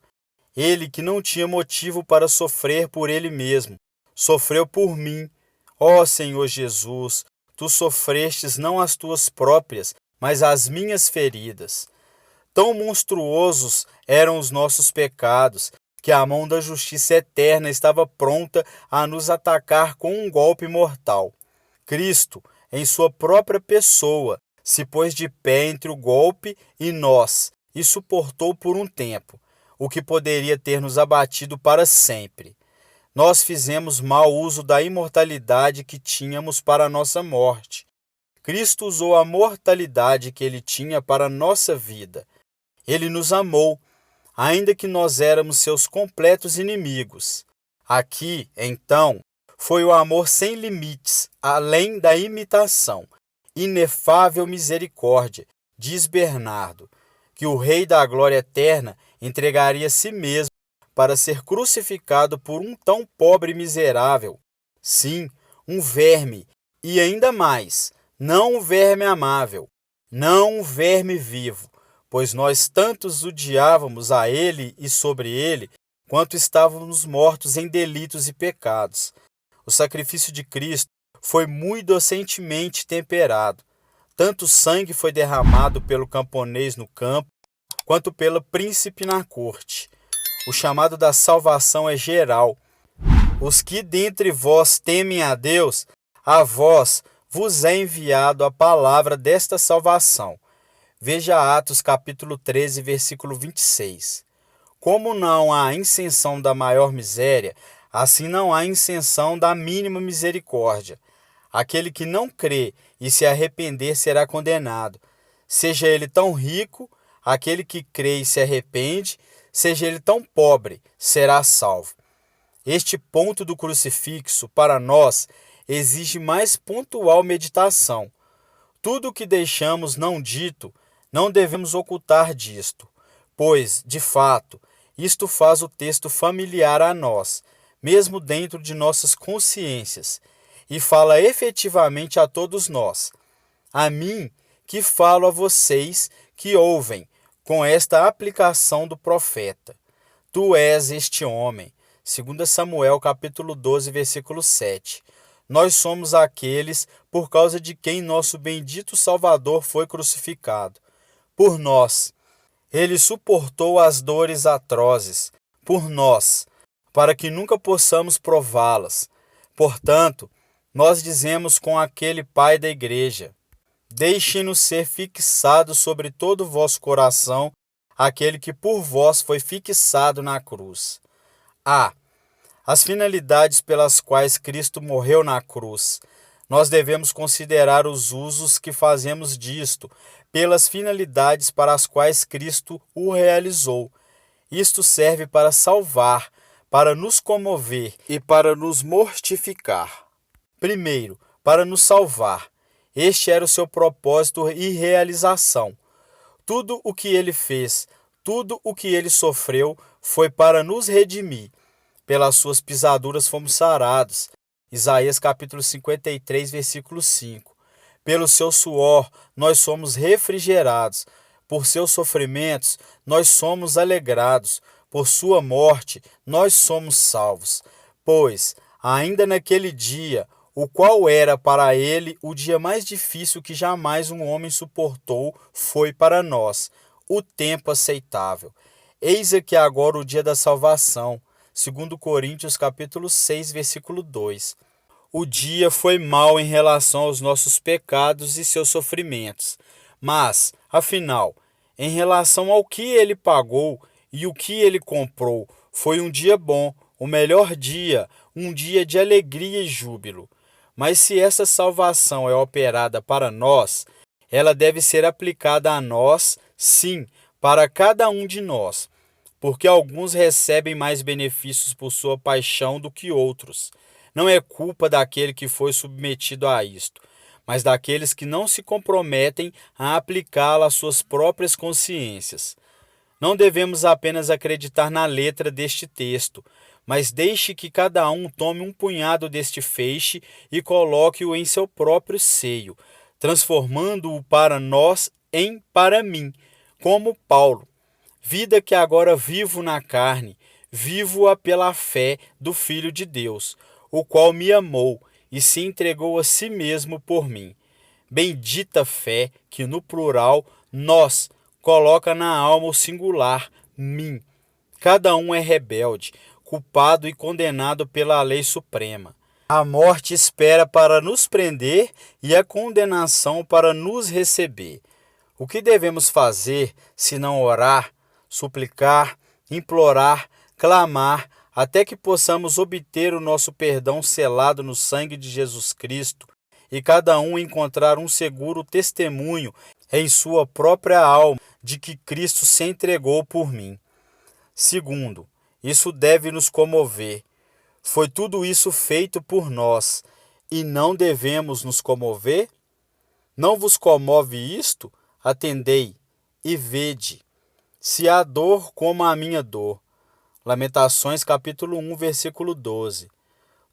Ele que não tinha motivo para sofrer por ele mesmo, sofreu por mim. Ó Senhor Jesus, tu sofrestes não as tuas próprias, mas as minhas feridas. Tão monstruosos eram os nossos pecados, que a mão da justiça eterna estava pronta a nos atacar com um golpe mortal. Cristo, em sua própria pessoa, se pôs de pé entre o golpe e nós, e suportou por um tempo. o que poderia ter nos abatido para sempre. Nós fizemos mau uso da imortalidade que tínhamos para a nossa morte. Cristo usou a mortalidade que ele tinha para a nossa vida. Ele nos amou, ainda que nós éramos seus completos inimigos. Aqui, então, foi o amor sem limites, além da imitação. Inefável misericórdia, diz Bernardo, que o Rei da Glória Eterna entregaria a si mesmo para ser crucificado por um tão pobre e miserável. Sim, um verme, e ainda mais, não um verme amável, não um verme vivo, pois nós tantos odiávamos a ele e sobre ele, quanto estávamos mortos em delitos e pecados. O sacrifício de Cristo foi muito docentemente temperado. Tanto sangue foi derramado pelo camponês no campo, quanto pelo príncipe na corte. O chamado da salvação é geral. Os que dentre vós temem a Deus, a vós vos é enviado a palavra desta salvação. Veja Atos capítulo 13, versículo 26. Como não há incenção da maior miséria, assim não há incenção da mínima misericórdia. Aquele que não crê e se arrepender será condenado. Seja ele tão rico, aquele que crê e se arrepende, seja ele tão pobre, será salvo. Este ponto do crucifixo, para nós, exige mais pontual meditação. Tudo o que deixamos não dito, não devemos ocultar disto, pois, de fato, isto faz o texto familiar a nós, mesmo dentro de nossas consciências, e fala efetivamente a todos nós. A mim, que falo a vocês que ouvem, com esta aplicação do profeta. Tu és este homem. 2 Samuel capítulo 12, versículo 7. Nós somos aqueles por causa de quem nosso bendito Salvador foi crucificado. Por nós. Ele suportou as dores atrozes. Por nós. Para que nunca possamos prová-las. Portanto, nós dizemos com aquele pai da igreja: deixe-nos ser fixado sobre todo o vosso coração, aquele que por vós foi fixado na cruz. As finalidades pelas quais Cristo morreu na cruz. Nós devemos considerar os usos que fazemos disto, pelas finalidades para as quais Cristo o realizou. Isto serve para salvar, para nos comover e para nos mortificar. Primeiro, para nos salvar. Este era o seu propósito e realização. Tudo o que ele fez, tudo o que ele sofreu, foi para nos redimir. Pelas suas pisaduras fomos sarados. Isaías capítulo 53, versículo 5. Pelo seu suor nós somos refrigerados. Por seus sofrimentos nós somos alegrados. Por sua morte nós somos salvos. Pois, ainda naquele dia, o qual era para ele o dia mais difícil que jamais um homem suportou, foi para nós o tempo aceitável. Eis aqui agora o dia da salvação. 2 Coríntios capítulo 6, versículo 2. O dia foi mau em relação aos nossos pecados e seus sofrimentos. Mas, afinal, em relação ao que ele pagou e o que ele comprou, foi um dia bom, o melhor dia, um dia de alegria e júbilo. Mas se essa salvação é operada para nós, ela deve ser aplicada a nós, sim, para cada um de nós, porque alguns recebem mais benefícios por sua paixão do que outros. Não é culpa daquele que foi submetido a isto, mas daqueles que não se comprometem a aplicá-la às suas próprias consciências. Não devemos apenas acreditar na letra deste texto, mas deixe que cada um tome um punhado deste feixe e coloque-o em seu próprio seio, transformando-o para nós em para mim, como Paulo. Vida que agora vivo na carne, vivo-a pela fé do Filho de Deus, o qual me amou e se entregou a si mesmo por mim. Bendita fé que no plural nós coloca na alma o singular mim. Cada um é rebelde, culpado e condenado pela lei suprema. A morte espera para nos prender e a condenação para nos receber. O que devemos fazer, se não orar, suplicar, implorar, clamar, até que possamos obter o nosso perdão selado no sangue de Jesus Cristo e cada um encontrar um seguro testemunho em sua própria alma de que Cristo se entregou por mim. Segundo, isso deve nos comover. Foi tudo isso feito por nós, e não devemos nos comover? Não vos comove isto? Atendei e vede, se há dor como a minha dor. Lamentações capítulo 1, versículo 12.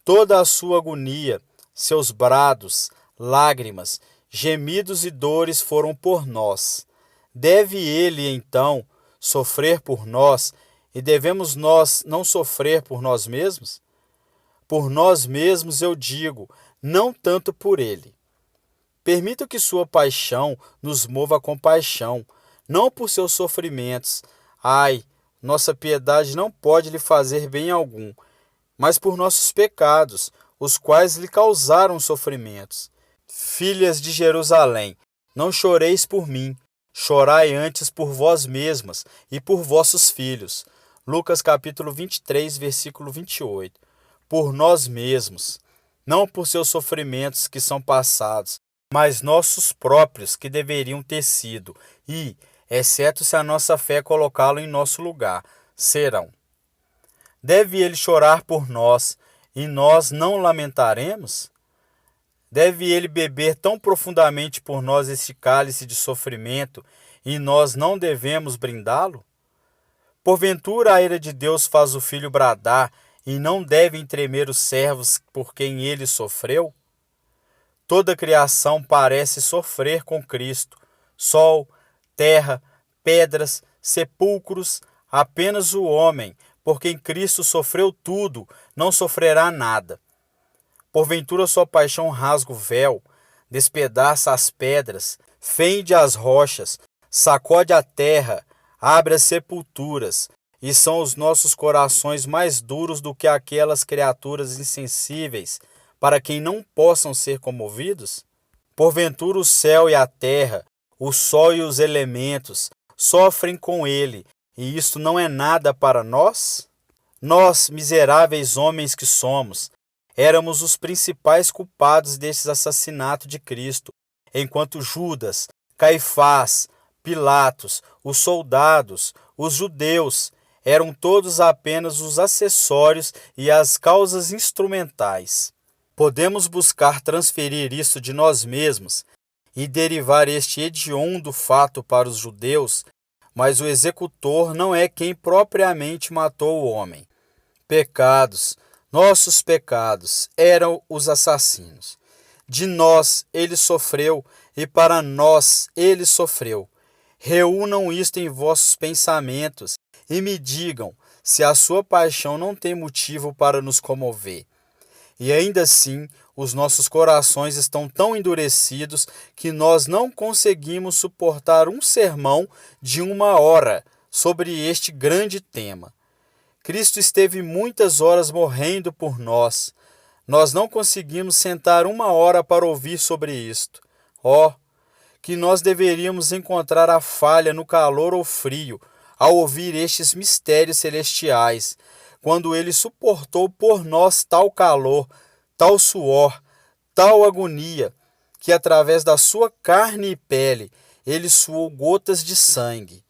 Toda a sua agonia, seus brados, lágrimas, gemidos e dores foram por nós. Deve ele, então, sofrer por nós, e devemos nós não sofrer por nós mesmos? Por nós mesmos eu digo, não tanto por ele. Permita que sua paixão nos mova a compaixão, não por seus sofrimentos. Ai, nossa piedade não pode lhe fazer bem algum, mas por nossos pecados, os quais lhe causaram sofrimentos. Filhas de Jerusalém, não choreis por mim, chorai antes por vós mesmas e por vossos filhos. Lucas capítulo 23, versículo 28. Por nós mesmos, não por seus sofrimentos que são passados, mas nossos próprios que deveriam ter sido, e, exceto se a nossa fé colocá-lo em nosso lugar, serão. Deve ele chorar por nós, e nós não lamentaremos? Deve ele beber tão profundamente por nós este cálice de sofrimento, e nós não devemos brindá-lo? Porventura a ira de Deus faz o filho bradar, e não devem tremer os servos por quem ele sofreu? Toda a criação parece sofrer com Cristo. Sol, terra, pedras, sepulcros, apenas o homem, por quem Cristo sofreu tudo, não sofrerá nada. Porventura sua paixão rasga o véu, despedaça as pedras, fende as rochas, sacode a terra, abre as sepulturas, e são os nossos corações mais duros do que aquelas criaturas insensíveis, para quem não possam ser comovidos? Porventura o céu e a terra, o sol e os elementos, sofrem com ele, e isto não é nada para nós? Nós, miseráveis homens que somos, éramos os principais culpados destes assassinatos de Cristo, enquanto Judas, Caifás, Pilatos, os soldados, os judeus, eram todos apenas os acessórios e as causas instrumentais. Podemos buscar transferir isso de nós mesmos e derivar este hediondo fato para os judeus, mas o executor não é quem propriamente matou o homem. Pecados, nossos pecados, eram os assassinos. De nós ele sofreu e para nós ele sofreu. Reúnam isto em vossos pensamentos e me digam se a sua paixão não tem motivo para nos comover. E ainda assim, os nossos corações estão tão endurecidos que nós não conseguimos suportar um sermão de 1 hora sobre este grande tema. Cristo esteve muitas horas morrendo por nós. Nós não conseguimos sentar 1 hora para ouvir sobre isto. Que nós deveríamos encontrar a falha no calor ou frio ao ouvir estes mistérios celestiais, quando ele suportou por nós tal calor, tal suor, tal agonia, que através da sua carne e pele ele suou gotas de sangue.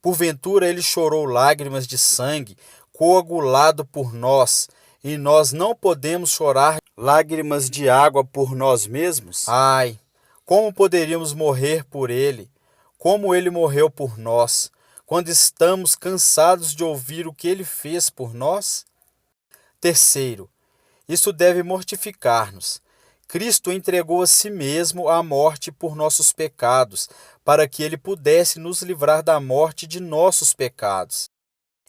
Porventura ele chorou lágrimas de sangue, coagulado por nós, e nós não podemos chorar lágrimas de água por nós mesmos? Ai, como poderíamos morrer por ele? Como ele morreu por nós, quando estamos cansados de ouvir o que ele fez por nós? Terceiro, isso deve mortificar-nos. Cristo entregou a si mesmo à morte por nossos pecados, para que ele pudesse nos livrar da morte de nossos pecados.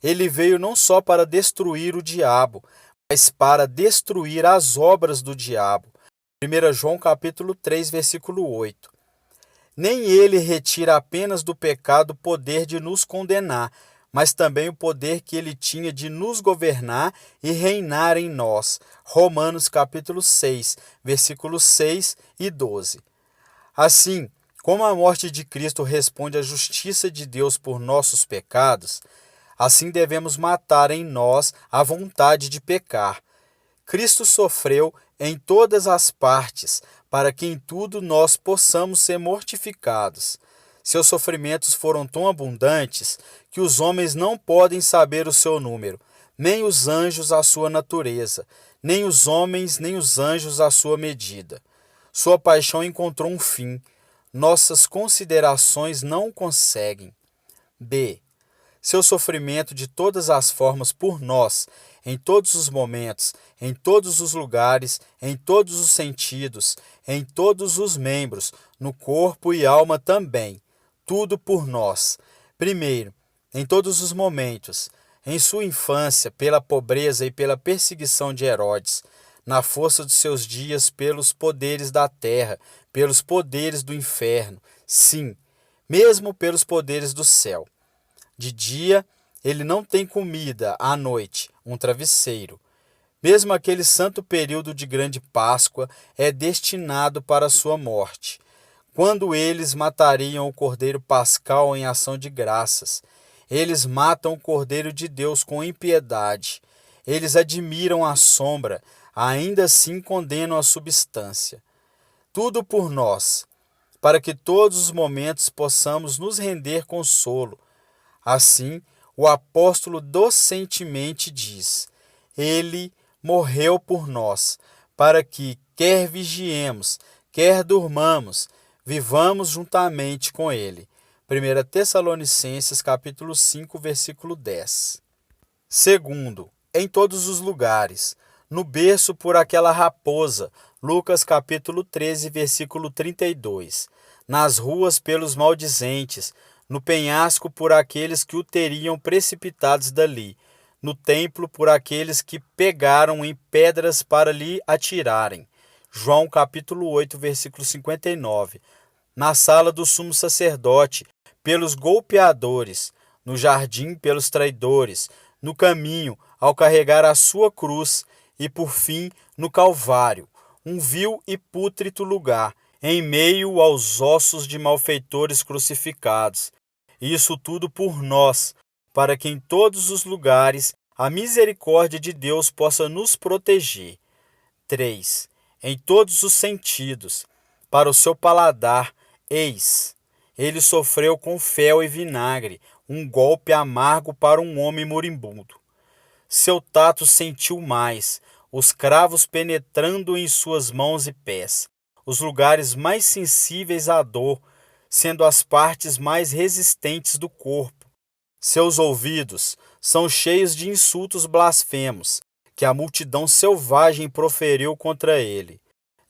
Ele veio não só para destruir o diabo, mas para destruir as obras do diabo. 1 João capítulo 3, versículo 8. Nem ele retira apenas do pecado o poder de nos condenar, mas também o poder que ele tinha de nos governar e reinar em nós. Romanos capítulo 6, versículos 6 e 12. Assim, como a morte de Cristo responde à justiça de Deus por nossos pecados, Assim devemos matar em nós a vontade de pecar. Cristo sofreu em todas as partes, para que em tudo nós possamos ser mortificados. Seus sofrimentos foram tão abundantes que os homens não podem saber o seu número, nem os anjos a sua natureza, nem os homens nem os anjos a sua medida. Sua paixão encontrou um fim. Nossas considerações não o conseguem. B. Seu sofrimento de todas as formas por nós, em todos os momentos, em todos os lugares, em todos os sentidos, em todos os membros, no corpo e alma também. Tudo por nós. Primeiro, em todos os momentos, em sua infância, pela pobreza e pela perseguição de Herodes, na força dos seus dias pelos poderes da terra, pelos poderes do inferno, sim, mesmo pelos poderes do céu. De dia, ele não tem comida, à noite, um travesseiro. Mesmo aquele santo período de grande Páscoa é destinado para a sua morte, quando eles matariam o Cordeiro Pascal em ação de graças. Eles matam o Cordeiro de Deus com impiedade. Eles admiram a sombra, ainda assim condenam a substância. Tudo por nós, para que todos os momentos possamos nos render consolo. Assim, o apóstolo docentemente diz: Ele morreu por nós, para que, quer vigiemos, quer durmamos, vivamos juntamente com Ele. 1 Tessalonicenses capítulo 5, versículo 10. Segundo, em todos os lugares, no berço por aquela raposa, Lucas capítulo 13, versículo 32. Nas ruas pelos maldizentes, no penhasco por aqueles que o teriam precipitados dali, no templo por aqueles que pegaram em pedras para lhe atirarem. João capítulo 8, versículo 59. Na sala do sumo sacerdote, pelos golpeadores, no jardim pelos traidores, no caminho ao carregar a sua cruz e, por fim, no Calvário, um vil e pútrido lugar, em meio aos ossos de malfeitores crucificados. Isso tudo por nós, para que em todos os lugares a misericórdia de Deus possa nos proteger. 3. Em todos os sentidos, para o seu paladar, eis, ele sofreu com fel e vinagre, um golpe amargo para um homem moribundo. Seu tato sentiu mais, os cravos penetrando em suas mãos e pés, os lugares mais sensíveis à dor, sendo as partes mais resistentes do corpo. Seus ouvidos são cheios de insultos blasfemos, que a multidão selvagem proferiu contra ele.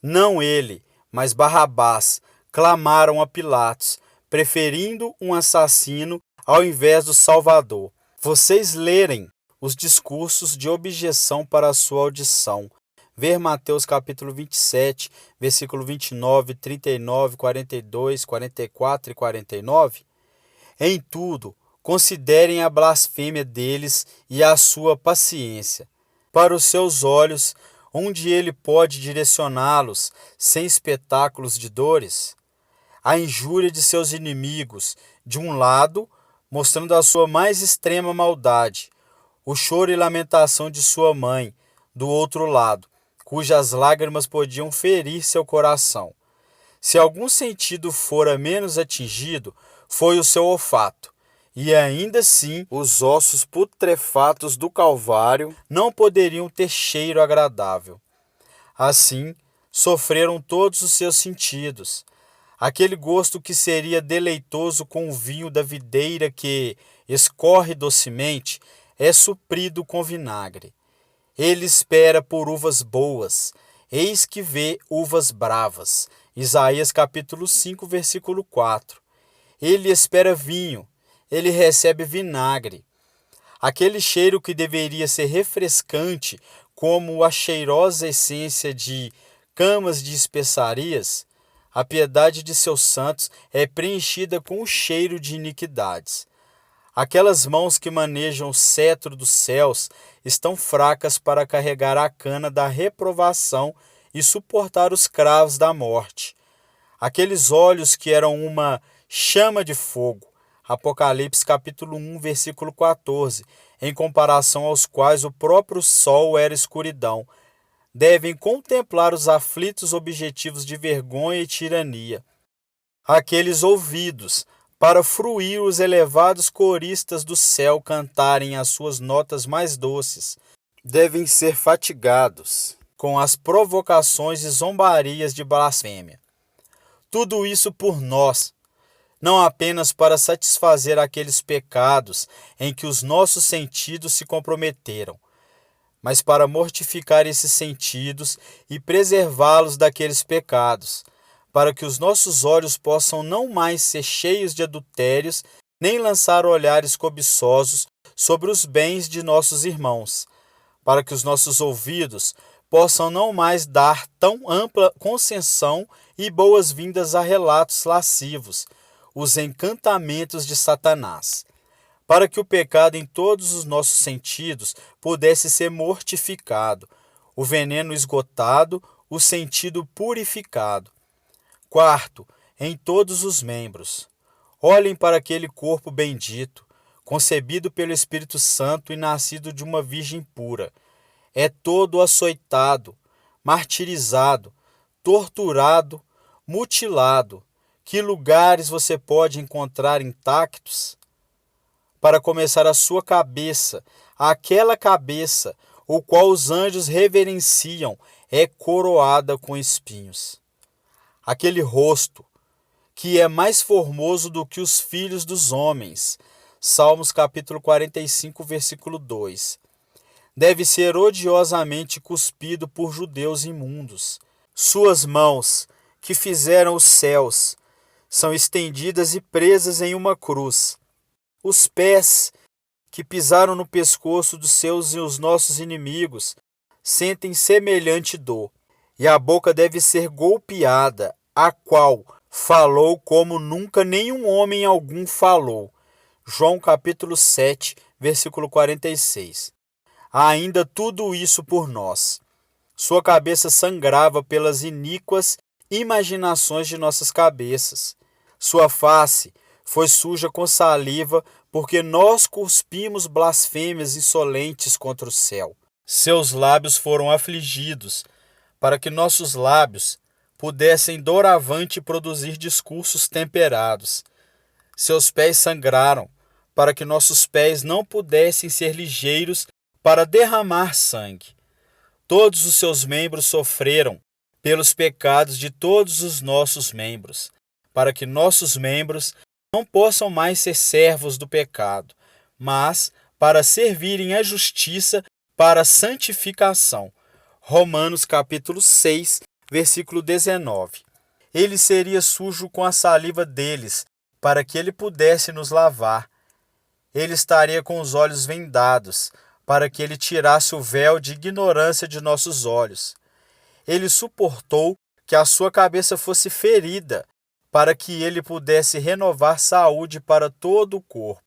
Não ele, mas Barrabás, clamaram a Pilatos, preferindo um assassino ao invés do Salvador. Vocês lerem os discursos de objeção para a sua audição. Ver Mateus capítulo 27, versículo 29, 39, 42, 44 e 49. Em tudo, considerem a blasfêmia deles e a sua paciência. Para os seus olhos, onde ele pode direcioná-los sem espetáculos de dores? A injúria de seus inimigos, de um lado, mostrando a sua mais extrema maldade, o choro e lamentação de sua mãe, do outro lado, cujas lágrimas podiam ferir seu coração. Se algum sentido fora menos atingido, foi o seu olfato, e ainda assim os ossos putrefatos do Calvário não poderiam ter cheiro agradável. Assim, sofreram todos os seus sentidos. Aquele gosto que seria deleitoso com o vinho da videira que escorre docemente é suprido com vinagre. Ele espera por uvas boas, eis que vê uvas bravas. Isaías capítulo 5, versículo 4. Ele espera vinho, ele recebe vinagre. Aquele cheiro que deveria ser refrescante, como a cheirosa essência de camas de especiarias, a piedade de seus santos é preenchida com o cheiro de iniquidades. Aquelas mãos que manejam o cetro dos céus estão fracas para carregar a cana da reprovação e suportar os cravos da morte. Aqueles olhos que eram uma chama de fogo, Apocalipse capítulo 1, versículo 14, em comparação aos quais o próprio sol era escuridão, devem contemplar os aflitos objetivos de vergonha e tirania. Aqueles ouvidos, para fruir os elevados coristas do céu cantarem as suas notas mais doces, devem ser fatigados com as provocações e zombarias de blasfêmia. Tudo isso por nós, não apenas para satisfazer aqueles pecados em que os nossos sentidos se comprometeram, mas para mortificar esses sentidos e preservá-los daqueles pecados, para que os nossos olhos possam não mais ser cheios de adultérios, nem lançar olhares cobiçosos sobre os bens de nossos irmãos, para que os nossos ouvidos possam não mais dar tão ampla concessão e boas-vindas a relatos lascivos, os encantamentos de Satanás, para que o pecado em todos os nossos sentidos pudesse ser mortificado, o veneno esgotado, o sentido purificado. Quarto, em todos os membros. Olhem para aquele corpo bendito, concebido pelo Espírito Santo e nascido de uma virgem pura. É todo açoitado, martirizado, torturado, mutilado. Que lugares você pode encontrar intactos? Para começar, a sua cabeça, aquela cabeça, o qual os anjos reverenciam, é coroada com espinhos. Aquele rosto, que é mais formoso do que os filhos dos homens. Salmos capítulo 45, versículo 2. Deve ser odiosamente cuspido por judeus imundos. Suas mãos, que fizeram os céus, são estendidas e presas em uma cruz. Os pés, que pisaram no pescoço dos seus e os nossos inimigos, sentem semelhante dor. E a boca deve ser golpeada, a qual falou como nunca nenhum homem algum falou. João capítulo 7, versículo 46. Ainda tudo isso por nós. Sua cabeça sangrava pelas iníquas imaginações de nossas cabeças. Sua face foi suja com saliva, porque nós cuspimos blasfêmias insolentes contra o céu. Seus lábios foram afligidos, para que nossos lábios pudessem doravante produzir discursos temperados. Seus pés sangraram, para que nossos pés não pudessem ser ligeiros para derramar sangue. Todos os seus membros sofreram pelos pecados de todos os nossos membros, para que nossos membros não possam mais ser servos do pecado, mas para servirem à justiça para a santificação. Romanos capítulo 6, versículo 19. Ele seria sujo com a saliva deles, para que ele pudesse nos lavar. Ele estaria com os olhos vendados, para que ele tirasse o véu de ignorância de nossos olhos. Ele suportou que a sua cabeça fosse ferida, para que ele pudesse renovar saúde para todo o corpo.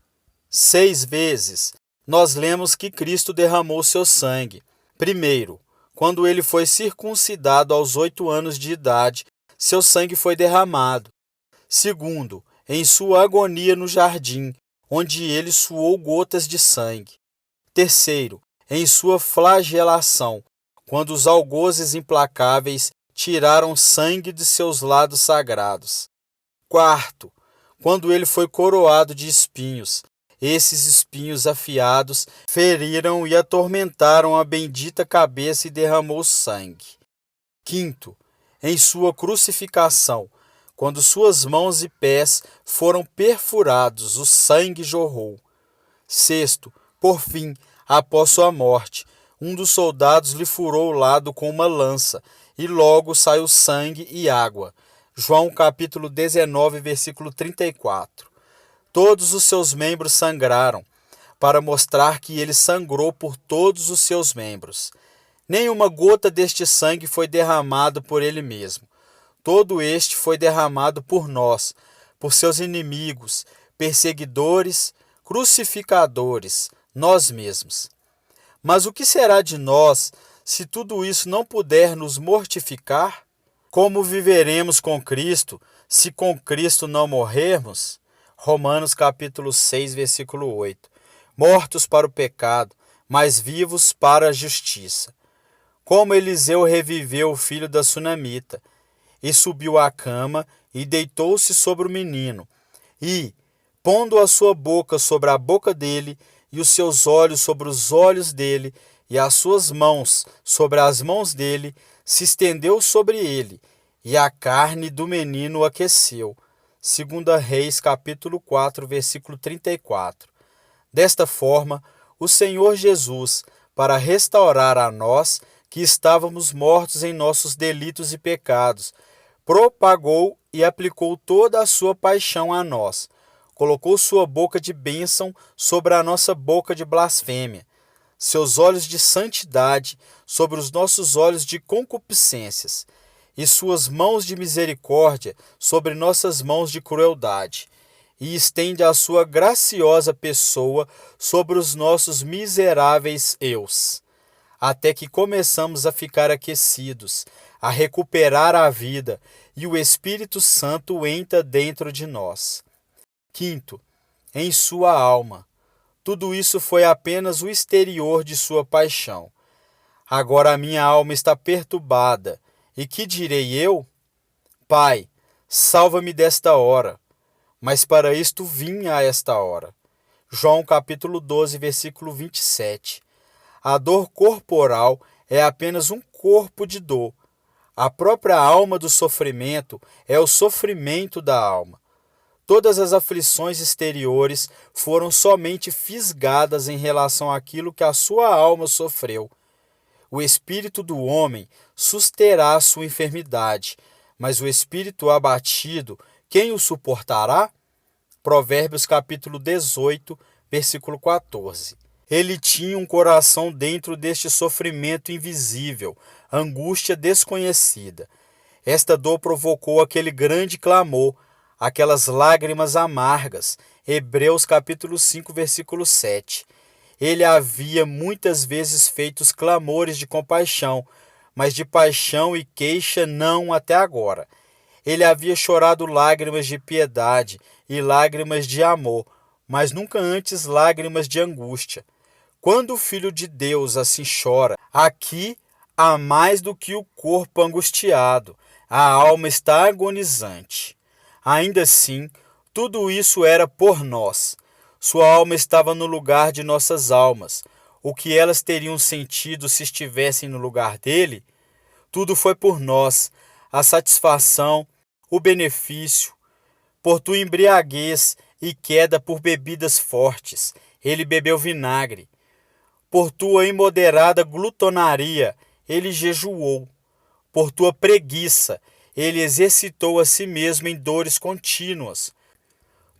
6 vezes, nós lemos que Cristo derramou seu sangue. Primeiro, quando ele foi circuncidado aos 8 anos de idade, seu sangue foi derramado. Segundo, em sua agonia no jardim, onde ele suou gotas de sangue. Terceiro, em sua flagelação, quando os algozes implacáveis tiraram sangue de seus lados sagrados. Quarto, quando ele foi coroado de espinhos, esses espinhos afiados feriram e atormentaram a bendita cabeça e derramou sangue. Quinto, em sua crucificação, quando suas mãos e pés foram perfurados, o sangue jorrou. Sexto, por fim, após sua morte, um dos soldados lhe furou o lado com uma lança, e logo saiu sangue e água. João capítulo 19, versículo 34. Todos os seus membros sangraram, para mostrar que ele sangrou por todos os seus membros. Nenhuma gota deste sangue foi derramado por ele mesmo. Todo este foi derramado por nós, por seus inimigos, perseguidores, crucificadores, nós mesmos. Mas o que será de nós se tudo isso não puder nos mortificar? Como viveremos com Cristo se com Cristo não morrermos? Romanos capítulo 6, versículo 8. Mortos para o pecado, mas vivos para a justiça. Como Eliseu reviveu o filho da sunamita, e subiu à cama, e deitou-se sobre o menino, e, pondo a sua boca sobre a boca dele, e os seus olhos sobre os olhos dele, e as suas mãos sobre as mãos dele, se estendeu sobre ele, e a carne do menino o aqueceu. 2 Reis, capítulo 4, versículo 34. Desta forma, o Senhor Jesus, para restaurar a nós, que estávamos mortos em nossos delitos e pecados, propagou e aplicou toda a sua paixão a nós. Colocou sua boca de bênção sobre a nossa boca de blasfêmia, seus olhos de santidade sobre os nossos olhos de concupiscências, e suas mãos de misericórdia sobre nossas mãos de crueldade, e estende a sua graciosa pessoa sobre os nossos miseráveis eus, até que começamos a ficar aquecidos, a recuperar a vida, e o Espírito Santo entra dentro de nós. Quinto, em sua alma. Tudo isso foi apenas o exterior de sua paixão. Agora a minha alma está perturbada. E que direi eu? Pai, salva-me desta hora. Mas para isto vim a esta hora. João capítulo 12, versículo 27. A dor corporal é apenas um corpo de dor. A própria alma do sofrimento é o sofrimento da alma. Todas as aflições exteriores foram somente fisgadas em relação àquilo que a sua alma sofreu. O espírito do homem susterá a sua enfermidade, mas o espírito abatido, quem o suportará? Provérbios capítulo 18, versículo 14. Ele tinha um coração dentro deste sofrimento invisível, angústia desconhecida. Esta dor provocou aquele grande clamor, aquelas lágrimas amargas. Hebreus capítulo 5, versículo 7. Ele havia muitas vezes feito os clamores de compaixão, mas de paixão e queixa não até agora. Ele havia chorado lágrimas de piedade e lágrimas de amor, mas nunca antes lágrimas de angústia. Quando o Filho de Deus assim chora, aqui há mais do que o corpo angustiado, a alma está agonizante. Ainda assim, tudo isso era por nós. Sua alma estava no lugar de nossas almas. O que elas teriam sentido se estivessem no lugar dele? Tudo foi por nós, a satisfação, o benefício. Por tua embriaguez e queda por bebidas fortes, ele bebeu vinagre. Por tua imoderada glutonaria, ele jejuou. Por tua preguiça, ele exercitou a si mesmo em dores contínuas.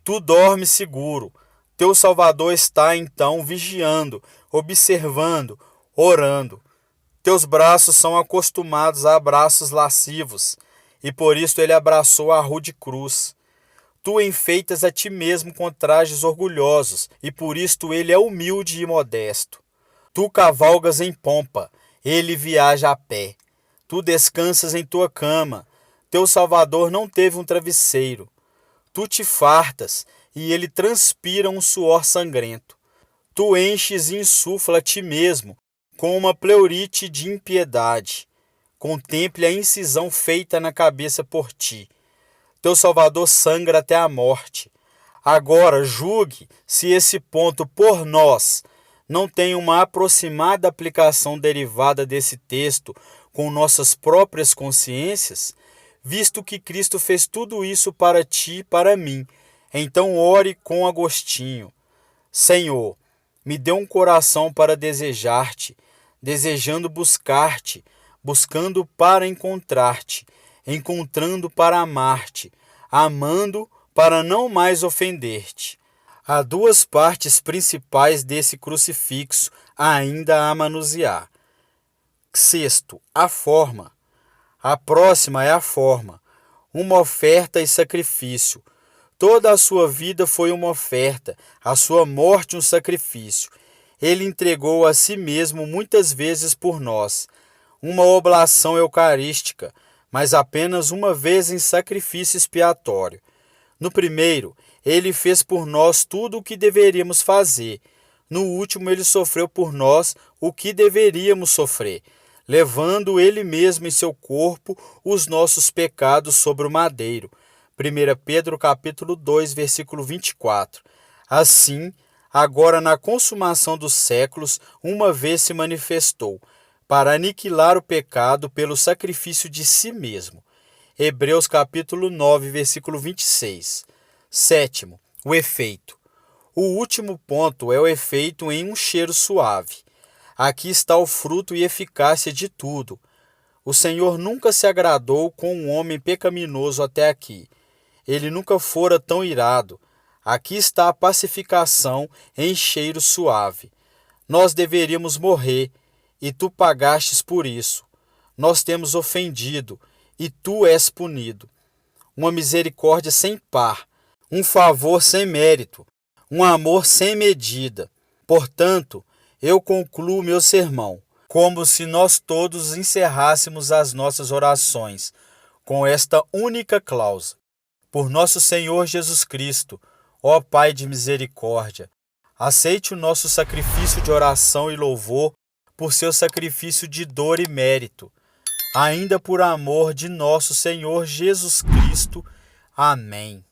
Tu dormes seguro. Teu Salvador está, então, vigiando, observando, orando. Teus braços são acostumados a abraços lascivos, e por isso ele abraçou a rude cruz. Tu enfeitas a ti mesmo com trajes orgulhosos, e por isto ele é humilde e modesto. Tu cavalgas em pompa, ele viaja a pé. Tu descansas em tua cama, teu Salvador não teve um travesseiro. Tu te fartas, e ele transpira um suor sangrento. Tu enches e insufla a ti mesmo com uma pleurite de impiedade. Contemple a incisão feita na cabeça por ti. Teu Salvador sangra até a morte. Agora julgue se esse ponto por nós não tem uma aproximada aplicação derivada desse texto com nossas próprias consciências, visto que Cristo fez tudo isso para ti e para mim. Então ore com agostinho. Senhor, me dê um coração para desejar-te, desejando buscar-te, buscando para encontrar-te, encontrando para amar-te, amando para não mais ofender-te. Há duas partes principais desse crucifixo ainda a manusear. Sexto, a forma. A próxima é a forma, uma oferta e sacrifício. Toda a sua vida foi uma oferta, a sua morte um sacrifício. Ele entregou a si mesmo muitas vezes por nós, uma oblação eucarística, mas apenas uma vez em sacrifício expiatório. No primeiro, Ele fez por nós tudo o que deveríamos fazer. No último, ele sofreu por nós o que deveríamos sofrer, levando ele mesmo em seu corpo os nossos pecados sobre o madeiro. 1 Pedro capítulo 2, versículo 24. Assim, agora na consumação dos séculos, uma vez se manifestou, para aniquilar o pecado pelo sacrifício de si mesmo. Hebreus capítulo 9, versículo 26. Sétimo, o efeito. O último ponto é o efeito em um cheiro suave. Aqui está o fruto e eficácia de tudo. O Senhor nunca se agradou com um homem pecaminoso até aqui. Ele nunca fora tão irado. Aqui está a pacificação em cheiro suave. Nós deveríamos morrer, e tu pagastes por isso. Nós temos ofendido, e tu és punido. Uma misericórdia sem par, um favor sem mérito, um amor sem medida. Portanto, eu concluo meu sermão, como se nós todos encerrássemos as nossas orações, com esta única cláusula. Por nosso Senhor Jesus Cristo, ó Pai de misericórdia, aceite o nosso sacrifício de oração e louvor por seu sacrifício de dor e mérito, ainda por amor de nosso Senhor Jesus Cristo. Amém.